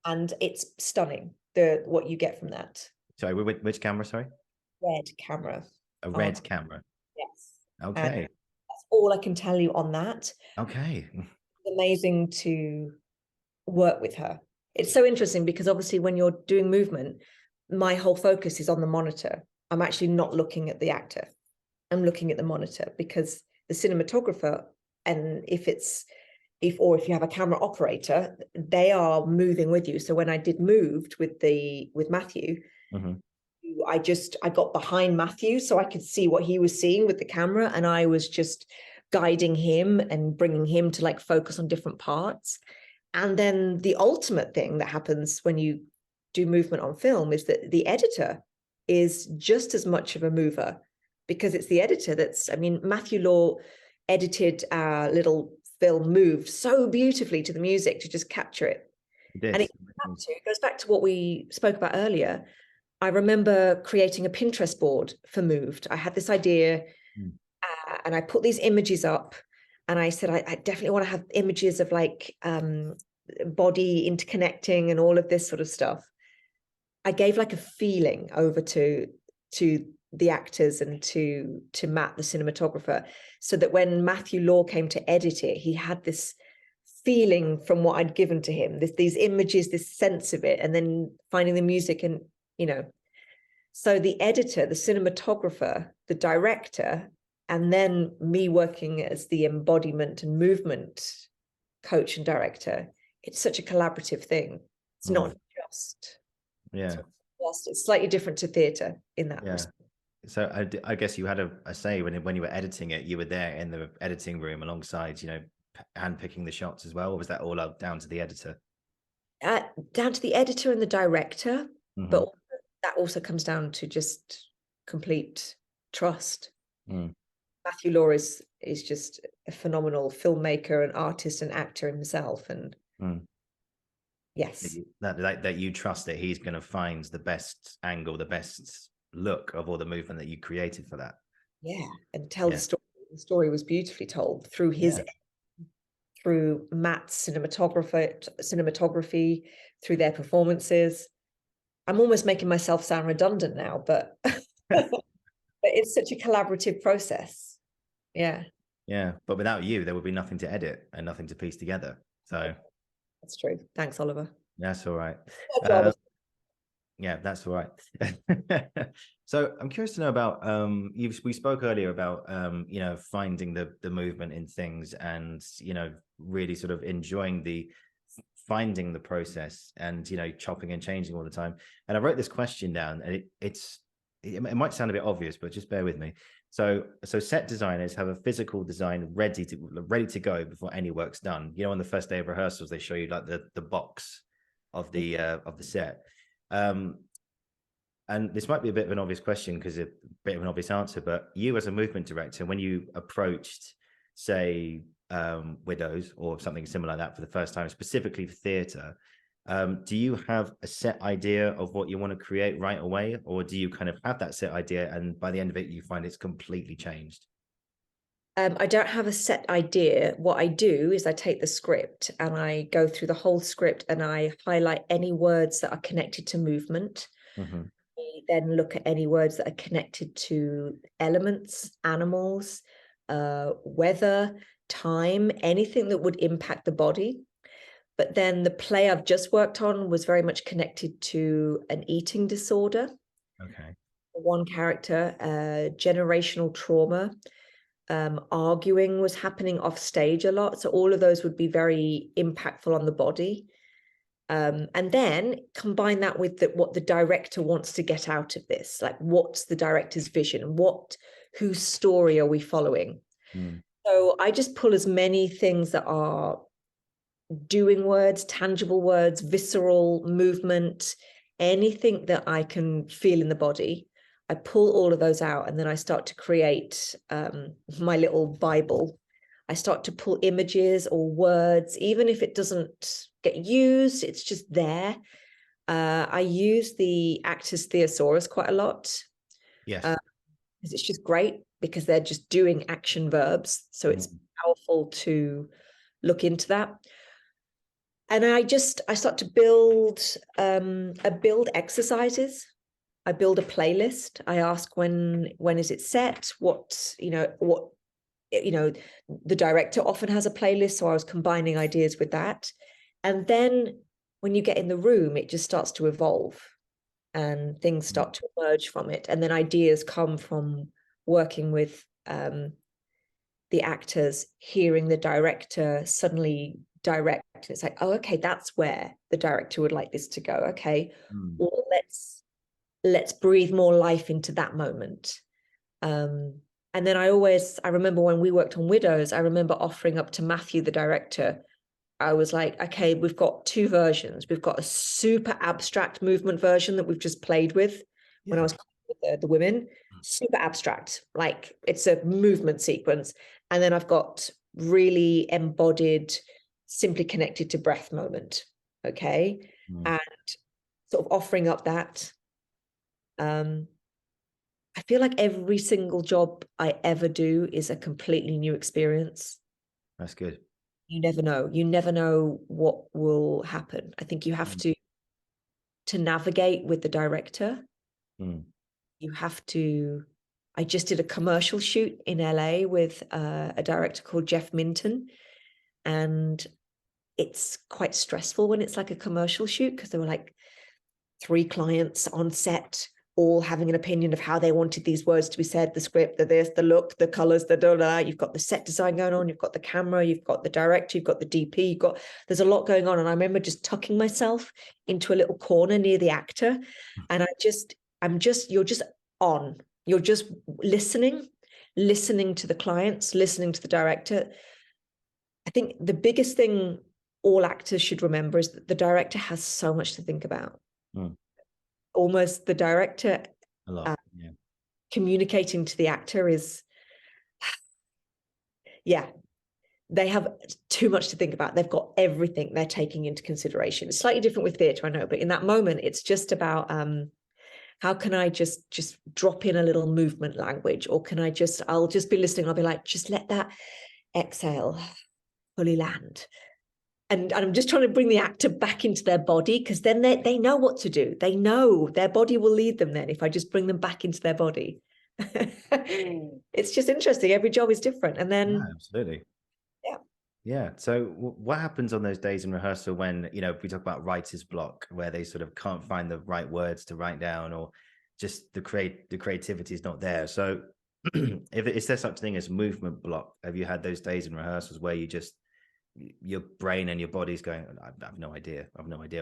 And it's stunning, what you get from that. Sorry, which camera, sorry? Red camera. A red camera. Yes. Okay. And that's all I can tell you on that. Okay. It's amazing to work with her. It's so interesting because obviously when you're doing movement, my whole focus is on the monitor. I'm actually not looking at the actor. I'm looking at the monitor because the cinematographer, and if you have a camera operator, they are moving with you. So when I did Moved with Matthew, I got behind Matthew so I could see what he was seeing with the camera, and I was just guiding him and bringing him to like focus on different parts. And then the ultimate thing that happens when you do movement on film is that the editor is just as much of a mover, because it's the editor Matthew Law edited our little film Moved so beautifully to the music to just capture it. And it goes back to what we spoke about earlier. I remember creating a Pinterest board for Moved. I had this idea and I put these images up, and I said, I definitely want to have images of like body interconnecting and all of this sort of stuff. I gave like a feeling over to the actors and to Matt, the cinematographer, so that when Matthew Law came to edit it, he had this feeling from what I'd given to him, these images, this sense of it, and then finding the music. And so the editor, the cinematographer, the director, and then me working as the embodiment and movement coach and director, it's such a collaborative thing. It's not just it's slightly different to theatre in that respect. So I guess you had a say when you were editing it. You were there in the editing room alongside, hand picking the shots as well, or was that all down to the editor? Down to the editor and the director, but that also comes down to just complete trust. Matthew Law is just a phenomenal filmmaker and artist and actor himself, and yes, that you trust that he's going to find the best angle, the best look of all the movement that you created for that. And tell the story. The story was beautifully told through through Matt's cinematography, through their performances. I'm almost making myself sound redundant now, but but it's such a collaborative process. But without you, there would be nothing to edit and nothing to piece together. So that's true. Thanks, Oliver. That's all right. That's all right. So I'm curious to know about we spoke earlier about finding the movement in things, and really sort of enjoying finding the process, and chopping and changing all the time. And I wrote this question down, and it might sound a bit obvious, but just bear with me. So set designers have a physical design ready to go before any work's done. On the first day of rehearsals, they show you like the box of the set. And this might be a bit of an obvious question because a bit of an obvious answer, but you as a movement director, when you approached, say, Widows or something similar like that for the first time, specifically for theatre, do you have a set idea of what you want to create right away, or do you kind of have that set idea and by the end of it you find it's completely changed? I don't have a set idea. What I do is I take the script and I go through the whole script and I highlight any words that are connected to movement. I then look at any words that are connected to elements, animals, weather, time, anything that would impact the body. But then the play I've just worked on was very much connected to an eating disorder. Okay. One character, generational trauma, arguing was happening off stage a lot. So all of those would be very impactful on the body. And then combine that with what the director wants to get out of this. Like, what's the director's vision? Whose story are we following? So I just pull as many things that are doing words, tangible words, visceral movement, anything that I can feel in the body. I pull all of those out, and then I start to create my little Bible. I start to pull images or words, even if it doesn't get used, it's just there. I use the actors' thesaurus quite a lot. Yes. Because it's just great, because they're just doing action verbs. So it's powerful to look into that. And I start to build exercises. I build a playlist. I ask when is it set? The director often has a playlist, so I was combining ideas with that. And then when you get in the room, it just starts to evolve and things start to emerge from it. And then ideas come from working with the actors, hearing the director suddenly direct. It's like, oh, okay, that's where the director would like this to go. Okay, well, let's breathe more life into that moment. And then I remember when we worked on Widows, I remember offering up to Matthew, the director, I was like, okay, we've got two versions. We've got a super abstract movement version that we've just played with when I was with the women, super abstract, like it's a movement sequence. And then I've got really embodied, simply connected to breath moment. Okay. And sort of offering up that. I feel like every single job I ever do is a completely new experience. That's good. You never know. You never know what will happen. I think you have to navigate with the director. You have to. I just did a commercial shoot in LA with a director called Jeff Minton, and it's quite stressful when it's like a commercial shoot, because there were like 3 clients on set, all having an opinion of how they wanted these words to be said, the script, the this, the look, the colors, the da. You've got the set design going on, you've got the camera, you've got the director, you've got the DP, there's a lot going on. And I remember just tucking myself into a little corner near the actor. And you're just on, you're just listening to the clients, listening to the director. I think the biggest thing all actors should remember is that the director has so much to think about. Almost the director a lot, communicating to the actor is, they have too much to think about. They've got everything they're taking into consideration. It's slightly different with theatre, I know, but in that moment, it's just about how can I just drop in a little movement language, or I'll just be listening. I'll be like, just let that exhale fully land. And I'm just trying to bring the actor back into their body, because then they know what to do. They know their body will lead them then if I just bring them back into their body. It's just interesting. Every job is different. And then... absolutely. Yeah. So what happens on those days in rehearsal when, we talk about writer's block, where they sort of can't find the right words to write down, or just the creativity is not there? So is there such thing as movement block? Have you had those days in rehearsals where your brain and your body's going, I have no idea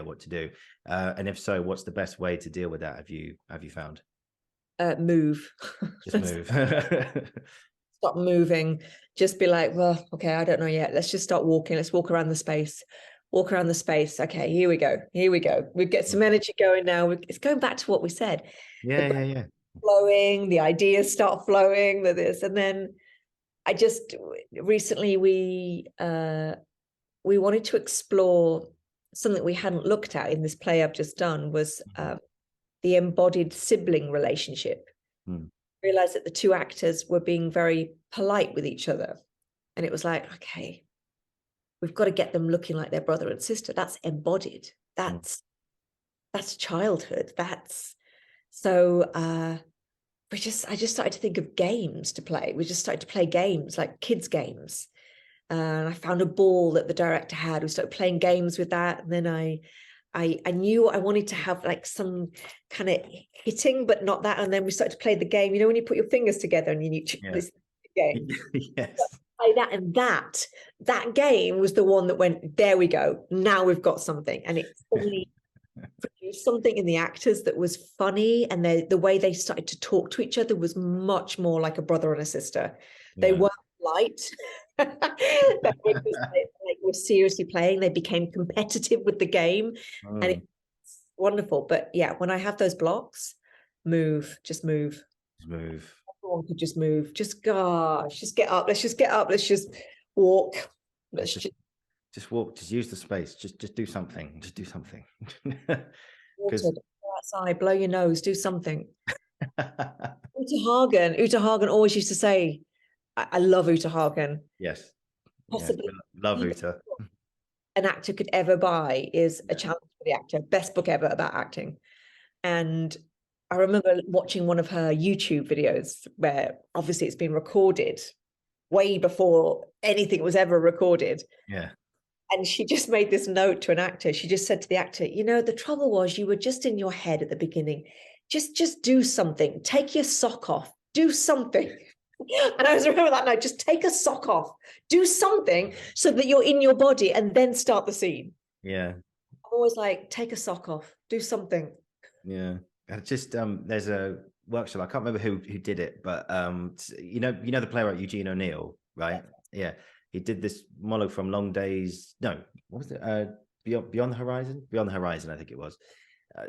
what to do? And if so, what's the best way to deal with that? Have you found? Move. Just move. Stop moving. Just be like, well, okay, I don't know yet. Let's just start walking. Let's walk around the space. Okay, here we go. We get some energy going now. It's going back to what we said. Yeah. Flowing, the ideas start flowing, and then I just recently we wanted to explore something we hadn't looked at in this play I've just done, was the embodied sibling relationship. Realized that the 2 actors were being very polite with each other, and it was like, okay, we've got to get them looking like their brother and sister. That's embodied. That's childhood. So I just started to think of games to play. We just started to play games, like kids games. And I found a ball that the director had. We started playing games with that. And then I knew I wanted to have like some kind of hitting, but not that. And then we started to play the game. You know, when you put your fingers together and you need this game. Yes. Play that, and that game was the one that went, there we go. Now we've got something. And it suddenly produced something in the actors that was funny. And the way they started to talk to each other was much more like a brother and a sister. They weren't light. They were just like were seriously playing. They became competitive with the game, and it's wonderful. But yeah, when I have those blocks, just move. Everyone could just move. Just gosh, just get up. Let's just get up. Let's just walk. Let's just walk. Just use the space. Just do something. Just do something. Go outside, blow your nose, do something. Uta Hagen always used to say, I love Uta Hagen. Yes. Possibly love Uta. An actor could ever buy is A Challenge for the Actor, best book ever about acting. And I remember watching one of her YouTube videos where obviously it's been recorded way before anything was ever recorded. Yeah. And she just made this note to an actor. She just said to the actor, you know, the trouble was you were just in your head at the beginning. Just do something. Take your sock off. Do something. And I always remember that night, just take a sock off. Do something so that you're in your body and then start the scene. Yeah. I'm always like, take a sock off. Do something. Yeah. Just there's a workshop. I can't remember who did it, but you know the playwright Eugene O'Neill, right? Yeah. He did this monologue from Long Days. No, what was it? Beyond the Horizon. Beyond the Horizon, I think it was.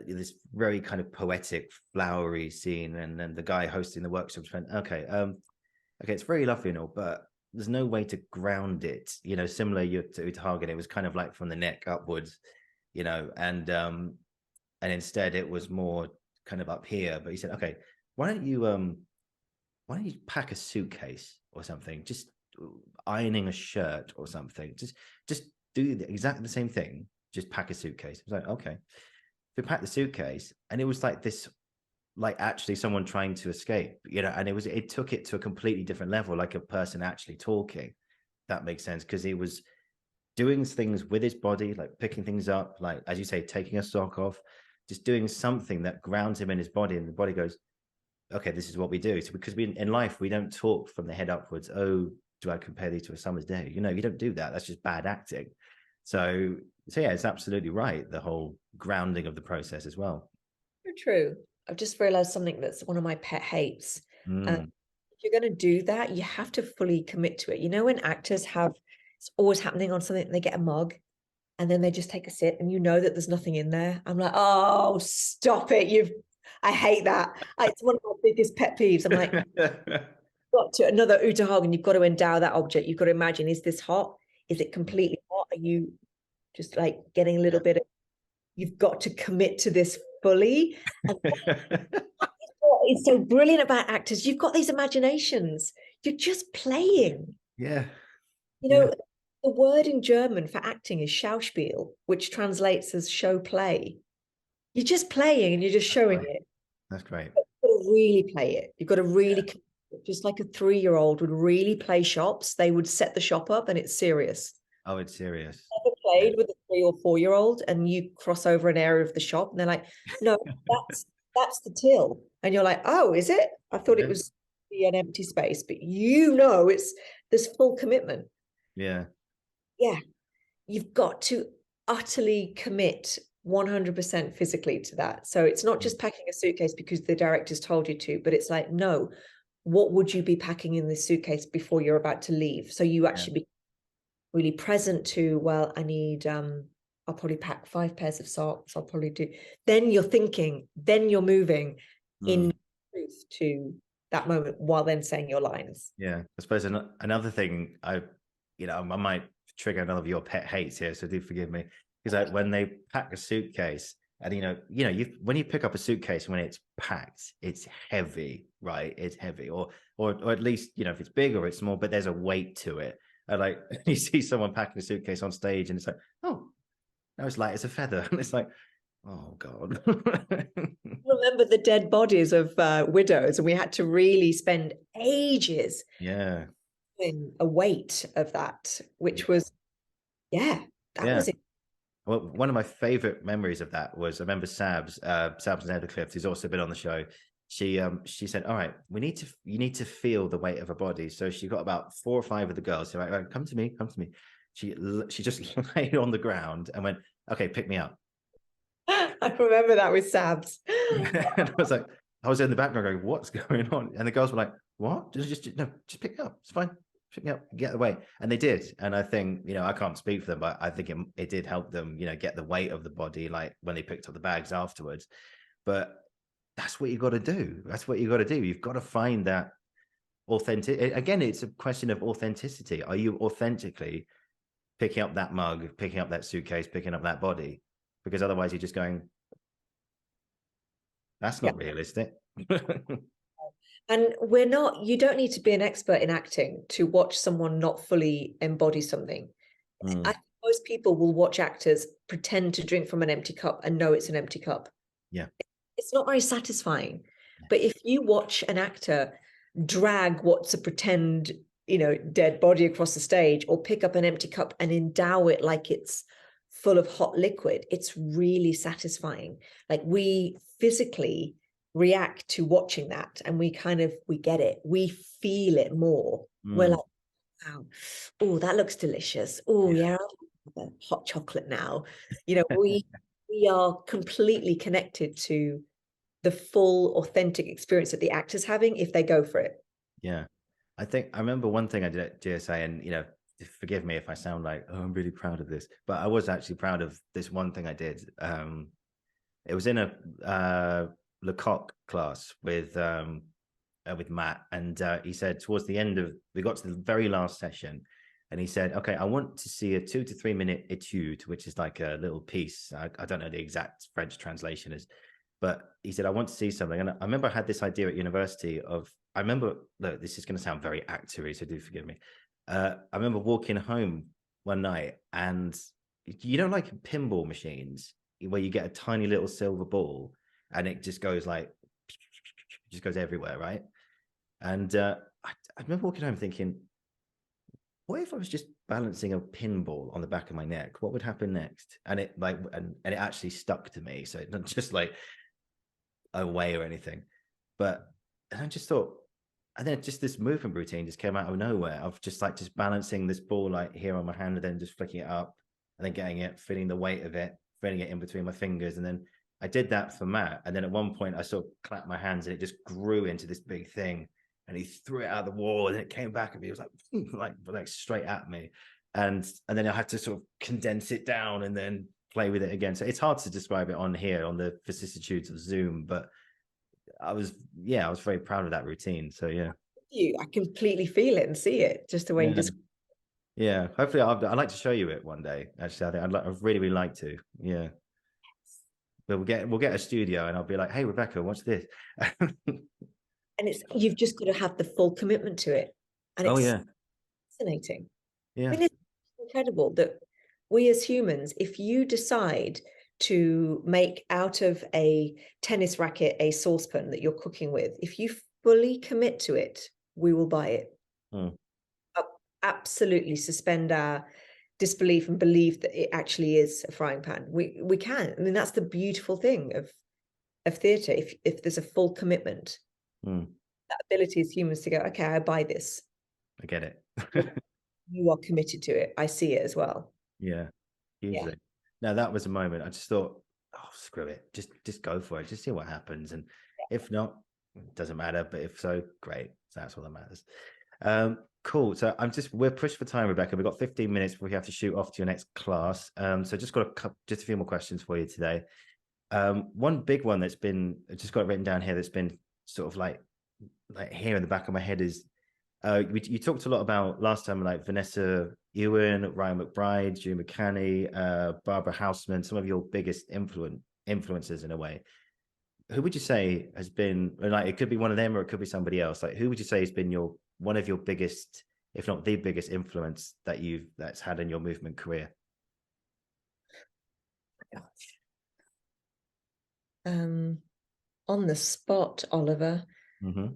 This very kind of poetic, flowery scene, and then the guy hosting the workshop went, okay, it's very lovely and all, but there's no way to ground it. You know, similar to Uta Hagen, it was kind of like from the neck upwards, you know, and instead it was more kind of up here. But he said, okay, why don't you pack a suitcase or something? Just ironing a shirt or something. Just do exactly the same thing. Just pack a suitcase. I was like, okay. We packed the suitcase, and it was like this, like actually someone trying to escape, you know, and it took it to a completely different level, like a person actually talking. That makes sense, because he was doing things with his body, like picking things up, like, as you say, taking a sock off, just doing something that grounds him in his body, and the body goes, okay, this is what we do. So because in life, we don't talk from the head upwards. Oh, do I compare these to a summer's day? You know, you don't do that. That's just bad acting. So yeah, it's absolutely right. The whole grounding of the process as well. True. I've just realized something that's one of my pet hates. If you're going to do that, you have to fully commit to it. You know, when actors it's always happening on something, they get a mug and then they just take a sip and you know that there's nothing in there. I'm like, oh, stop it. I hate that. It's one of my biggest pet peeves. I'm like, got to another Uta Hagen, you've got to endow that object. You've got to imagine, is this hot? Is it completely hot? Are you just like getting a little bit of, you've got to commit to this fully. And it's so brilliant about actors. You've got these imaginations. You're just playing. Yeah. You know, the word in German for acting is Schauspiel, which translates as show play. You're just playing and you're just showing it. That's great. You've got to really play it. You've got to really, just like a 3-year-old would really play shops. They would set the shop up and it's serious. Oh, it's serious. Ever played with a 3 or 4-year-old and you cross over an area of the shop and they're like, no, that's the till. And you're like, oh, is it? I thought it was an empty space, but you know, there's full commitment. Yeah. Yeah. You've got to utterly commit 100% physically to that. So it's not just packing a suitcase because the director's told you to, but it's like, no, what would you be packing in this suitcase before you're about to leave? So you actually be really present to, well, I need, I'll probably pack 5 pairs of socks. I'll probably do, then you're thinking, then you're moving in truth to that moment while then saying your lines. Yeah. I suppose another thing I might trigger another of your pet hates here, so do forgive me. Is like when they pack a suitcase and when you pick up a suitcase, when it's packed, it's heavy, right? It's heavy, or at least, if it's big or it's small, but there's a weight to it. And like you see someone packing a suitcase on stage and it's like, oh, now it's light as a feather. And it's like, oh God. Well, remember the dead bodies of widows, and we had to really spend ages in a weight of that, which was, that yeah. was it. Well, one of my favorite memories of that was I remember Sabs Nethercliff, who's also been on the show. She said, "All right, you need to feel the weight of a body." So she got about 4 or 5 of the girls. So right, come to me, come to me. She just laid on the ground and went, "Okay, pick me up." I remember that with Sabs. And I was like, I was in the background going, "What's going on?" And the girls were like, "What? Just no, just pick me up. It's fine. Pick me up, get away." And they did. And I think, I can't speak for them, but I think it did help them, get the weight of the body, like when they picked up the bags afterwards. But that's what you got to do. That's what you got to do. You've got to find that authentic. Again, it's a question of authenticity. Are you authentically picking up that mug, picking up that suitcase, picking up that body? Because otherwise you're just going, that's not realistic. And you don't need to be an expert in acting to watch someone not fully embody something. I think most people will watch actors pretend to drink from an empty cup and know it's an empty cup. Yeah. It's not very satisfying. But if you watch an actor drag what's a pretend, dead body across the stage, or pick up an empty cup and endow it like it's full of hot liquid, it's really satisfying. Like, we physically react to watching that, and we get it. We feel it more. We're like, wow, oh, that looks delicious. Oh, yeah, I'll have a hot chocolate now. We are completely connected to the full authentic experience that the actor's having if they go for it. Yeah. I remember one thing I did at GSA, and forgive me if I sound like, oh, I'm really proud of this, but I was actually proud of this one thing I did. It was in a Lecoq class with Matt, and he said towards the end we got to the very last session, and he said, "Okay, I want to see a 2 to 3 minute etude, which is like a little piece. I don't know the exact French translation is, but he said, I want to see something." And I remember I had this idea at university look, this is going to sound very actory, so do forgive me. I remember walking home one night, and like pinball machines where you get a tiny little silver ball and it just goes everywhere, right? And I remember walking home thinking, what if I was just balancing a pinball on the back of my neck? What would happen next? And it it actually stuck to me. So it's not just like away or anything. And I just thought, and then just this movement routine just came out of nowhere of just balancing this ball like here on my hand, and then just flicking it up and then getting it, feeling the weight of it, feeling it in between my fingers. And then I did that for Matt. And then at one point I sort of clapped my hands and it just grew into this big thing. And he threw it out the wall and it came back at me. It was like straight at me. And then I had to sort of condense it down and then play with it again. So it's hard to describe it on here on the vicissitudes of Zoom, but I was very proud of that routine. So yeah. I completely feel it and see it, just the way you just. Yeah, hopefully I'd like to show you it one day. Actually, I'd really like to. Yeah, but we'll get a studio, and I'll be like, "Hey, Rebecca, watch this." And you've just got to have the full commitment to it, and it's fascinating. Yeah, I mean, it's incredible that we as humans, if you decide to make out of a tennis racket a saucepan that you're cooking with, if you fully commit to it, we will buy it. Absolutely suspend our disbelief and believe that it actually is a frying pan. We can. I mean, that's the beautiful thing of theatre. If there's a full commitment, that ability as humans to go, okay, I buy this. I get it. You are committed to it. I see it as well. Yeah, hugely. Now that was a moment I just thought, oh, screw it, just go for it, just see what happens, and if not, it doesn't matter. But if so, great. So that's all that matters. Cool. So we're pushed for time, Rebecca. We've got 15 minutes before we have to shoot off to your next class. So just a few more questions for you today. One big one that's been, I just got it written down here, that's been sort of like here in the back of my head is, you talked a lot about last time, like Vanessa Ewan, Ryan McBride, Drew McCanney, Barbara Houseman, some of your biggest influencers in a way. Who would you say has been, like, it could be one of them or it could be somebody else. Like, who would you say has been one of your biggest, if not the biggest influence that's had in your movement career? On the spot, Oliver. Mm-hmm.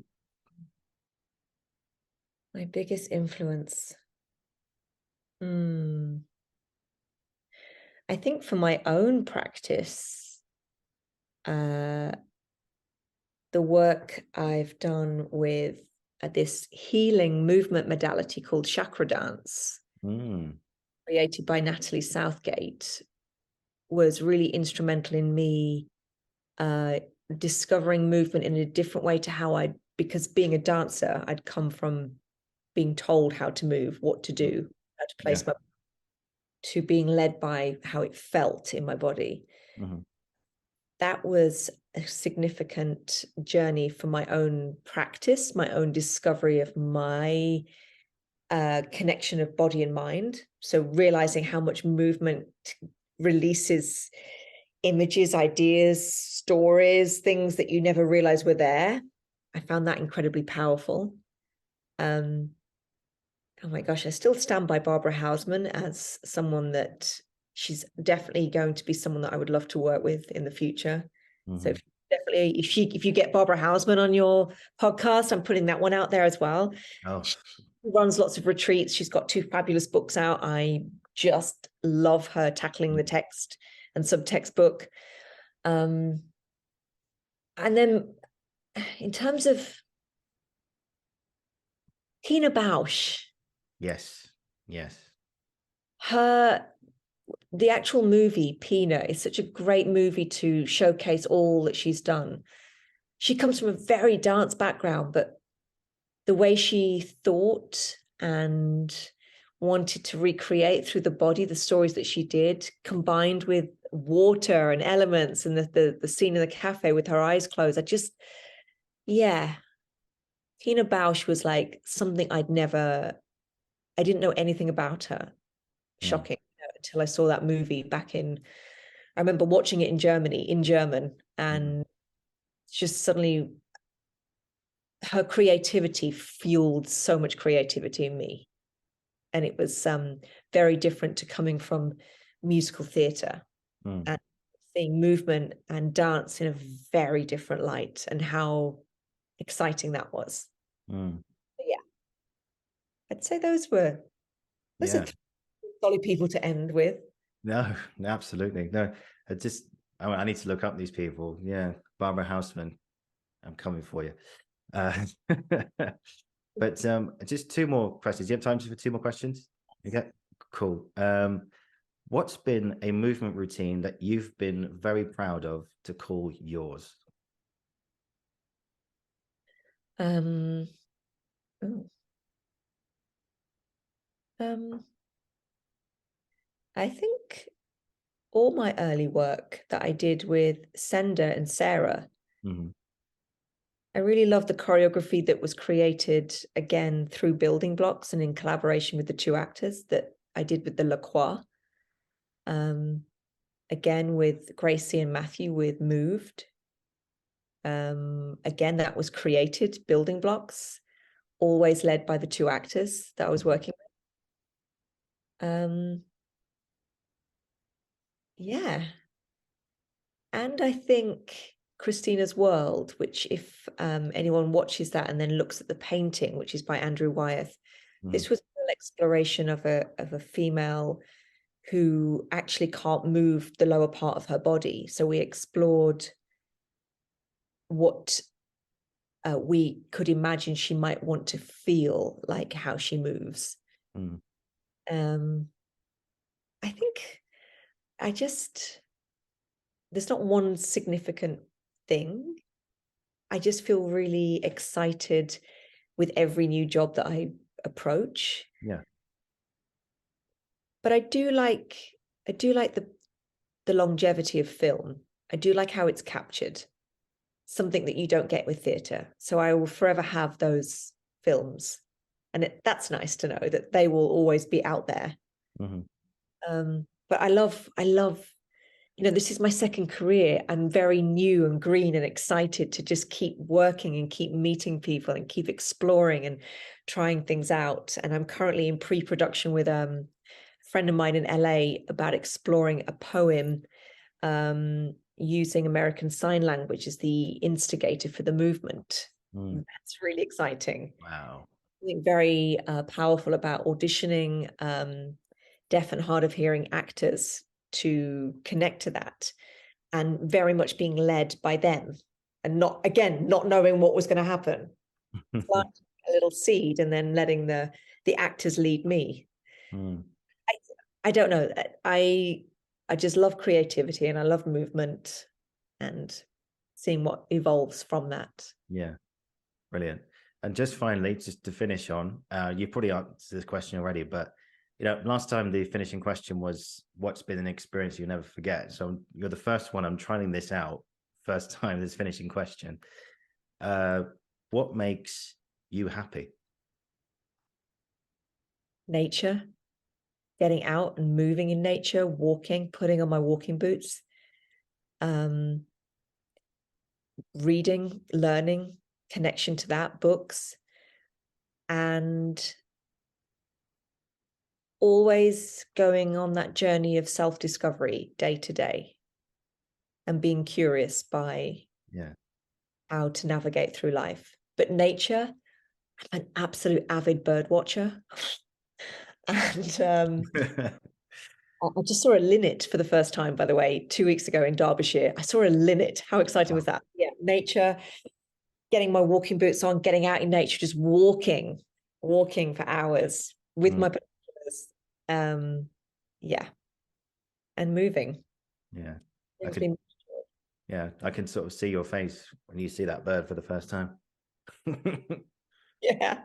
My biggest influence. I think for my own practice, the work I've done with this healing movement modality called chakra dance, created by Natalie Southgate, was really instrumental in me discovering movement in a different way to because being a dancer, I'd come from being told how to move, what to do, how to place my, to being led by how it felt in my body. That was a significant journey for my own practice, my own discovery of my connection of body and mind. So realizing how much movement releases images, ideas, stories, things that you never realized were there. I found that incredibly powerful. Oh my gosh, I still stand by Barbara Hausman as someone that she's definitely going to be someone that I would love to work with in the future. So definitely, if you get Barbara Hausman on your podcast, I'm putting that one out there as well. She runs lots of retreats. She's got 2 fabulous books out. I just love her tackling the text and subtext book. And then in terms of Tina Bausch. Yes. The actual movie, Pina, is such a great movie to showcase all that she's done. She comes from a very dance background, but the way she thought and wanted to recreate through the body the stories that she did, combined with water and elements and the scene in the cafe with her eyes closed, Tina Bausch was like something I didn't know anything about her. Shocking. Until I saw that movie I remember watching it in German, and just suddenly her creativity fueled so much creativity in me. And it was very different to coming from musical theatre and seeing movement and dance in a very different light, and how exciting that was. Yeah, I'd say those are 3 solid people to end with. No, absolutely. No, I need to look up these people. Yeah. Barbara Hausman, I'm coming for you. But just 2 more questions. Do you have time for 2 more questions? Okay, cool. What's been a movement routine that you've been very proud of to call yours? I think all my early work that I did with Sender and Sarah, I really love the choreography that was created again through building blocks and in collaboration with the 2 actors that I did with the La Croix. Again with Gracie and Matthew with Moved. Again, that was created, building blocks, always led by the 2 actors that I was working with. Yeah. And I think Christina's World, which if anyone watches that and then looks at the painting, which is by Andrew Wyeth, this was an exploration of a female who actually can't move the lower part of her body. So we explored what we could imagine she might want to feel like, how she moves. I think there's not one significant thing. I just feel really excited with every new job that I approach. Yeah. But I do like the longevity of film. I do like how it's captured, something that you don't get with theatre. So I will forever have those films, and that's nice to know that they will always be out there. But I love, this is my second career. I'm very new and green and excited to just keep working and keep meeting people and keep exploring and trying things out. And I'm currently in pre-production with friend of mine in LA about exploring a poem using American Sign Language as the instigator for the movement. That's really exciting. Wow. I think very powerful about auditioning deaf and hard of hearing actors to connect to that, and very much being led by them, and not knowing what was going to happen. Planting a little seed and then letting the actors lead me. I don't know. I just love creativity, and I love movement and seeing what evolves from that. Yeah, brilliant. And just finally, just to finish on, you probably answered this question already, but last time the finishing question was, what's been an experience you never forget? So you're the first one. I'm trying this out. First time this finishing question. What makes you happy? Nature, getting out and moving in nature, walking, putting on my walking boots, reading, learning, connection to that, books, and always going on that journey of self-discovery day to day, and being curious by how to navigate through life. But nature, I'm an absolute avid bird watcher. And I just saw a linnet for the first time, by the way, 2 weeks ago in Derbyshire. I saw a linnet. How exciting was that? Yeah, nature, getting my walking boots on, getting out in nature, just walking for hours with my binoculars. Yeah, and moving. Yeah, I can sort of see your face when you see that bird for the first time. Yeah,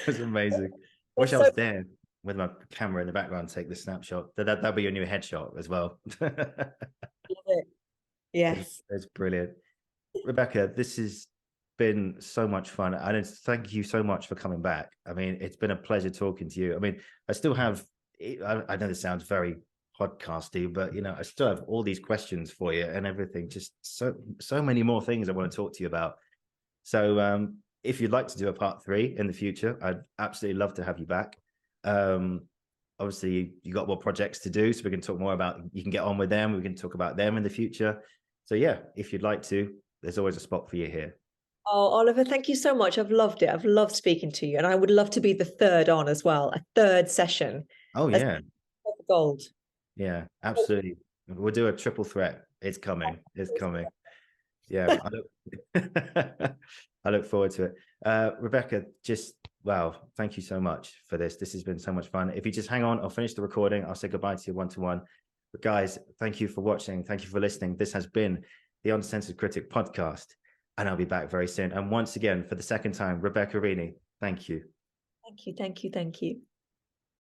it's amazing. Wish I was there with my camera in the background, take the snapshot. That'll be your new headshot as well. Yes, it's brilliant. Rebecca, this has been so much fun, and thank you so much for coming back. I mean, it's been a pleasure talking to you. I mean, I still have, I know this sounds very podcasty, but I still have all these questions for you and everything. Just so many more things I want to talk to you about. So if you'd like to do a part 3 in the future, I'd absolutely love to have you back. Obviously you got more projects to do, so we can talk more about, you can get on with them, we can talk about them in the future. So yeah, if you'd like to, there's always a spot for you here. Oh, Oliver, thank you so much. I've loved it. I've loved speaking to you, and I would love to be the third on as well, a third session. Oh yeah, gold. Yeah, absolutely. We'll do a triple threat. It's coming. Yeah, I look forward to it. Rebecca, wow, thank you so much for this. This has been so much fun. If you just hang on, I'll finish the recording. I'll say goodbye to you one-to-one. But guys, thank you for watching. Thank you for listening. This has been the Uncensored Critic Podcast, and I'll be back very soon. And once again, for the second time, Rebecca Reaney, thank you. Thank you.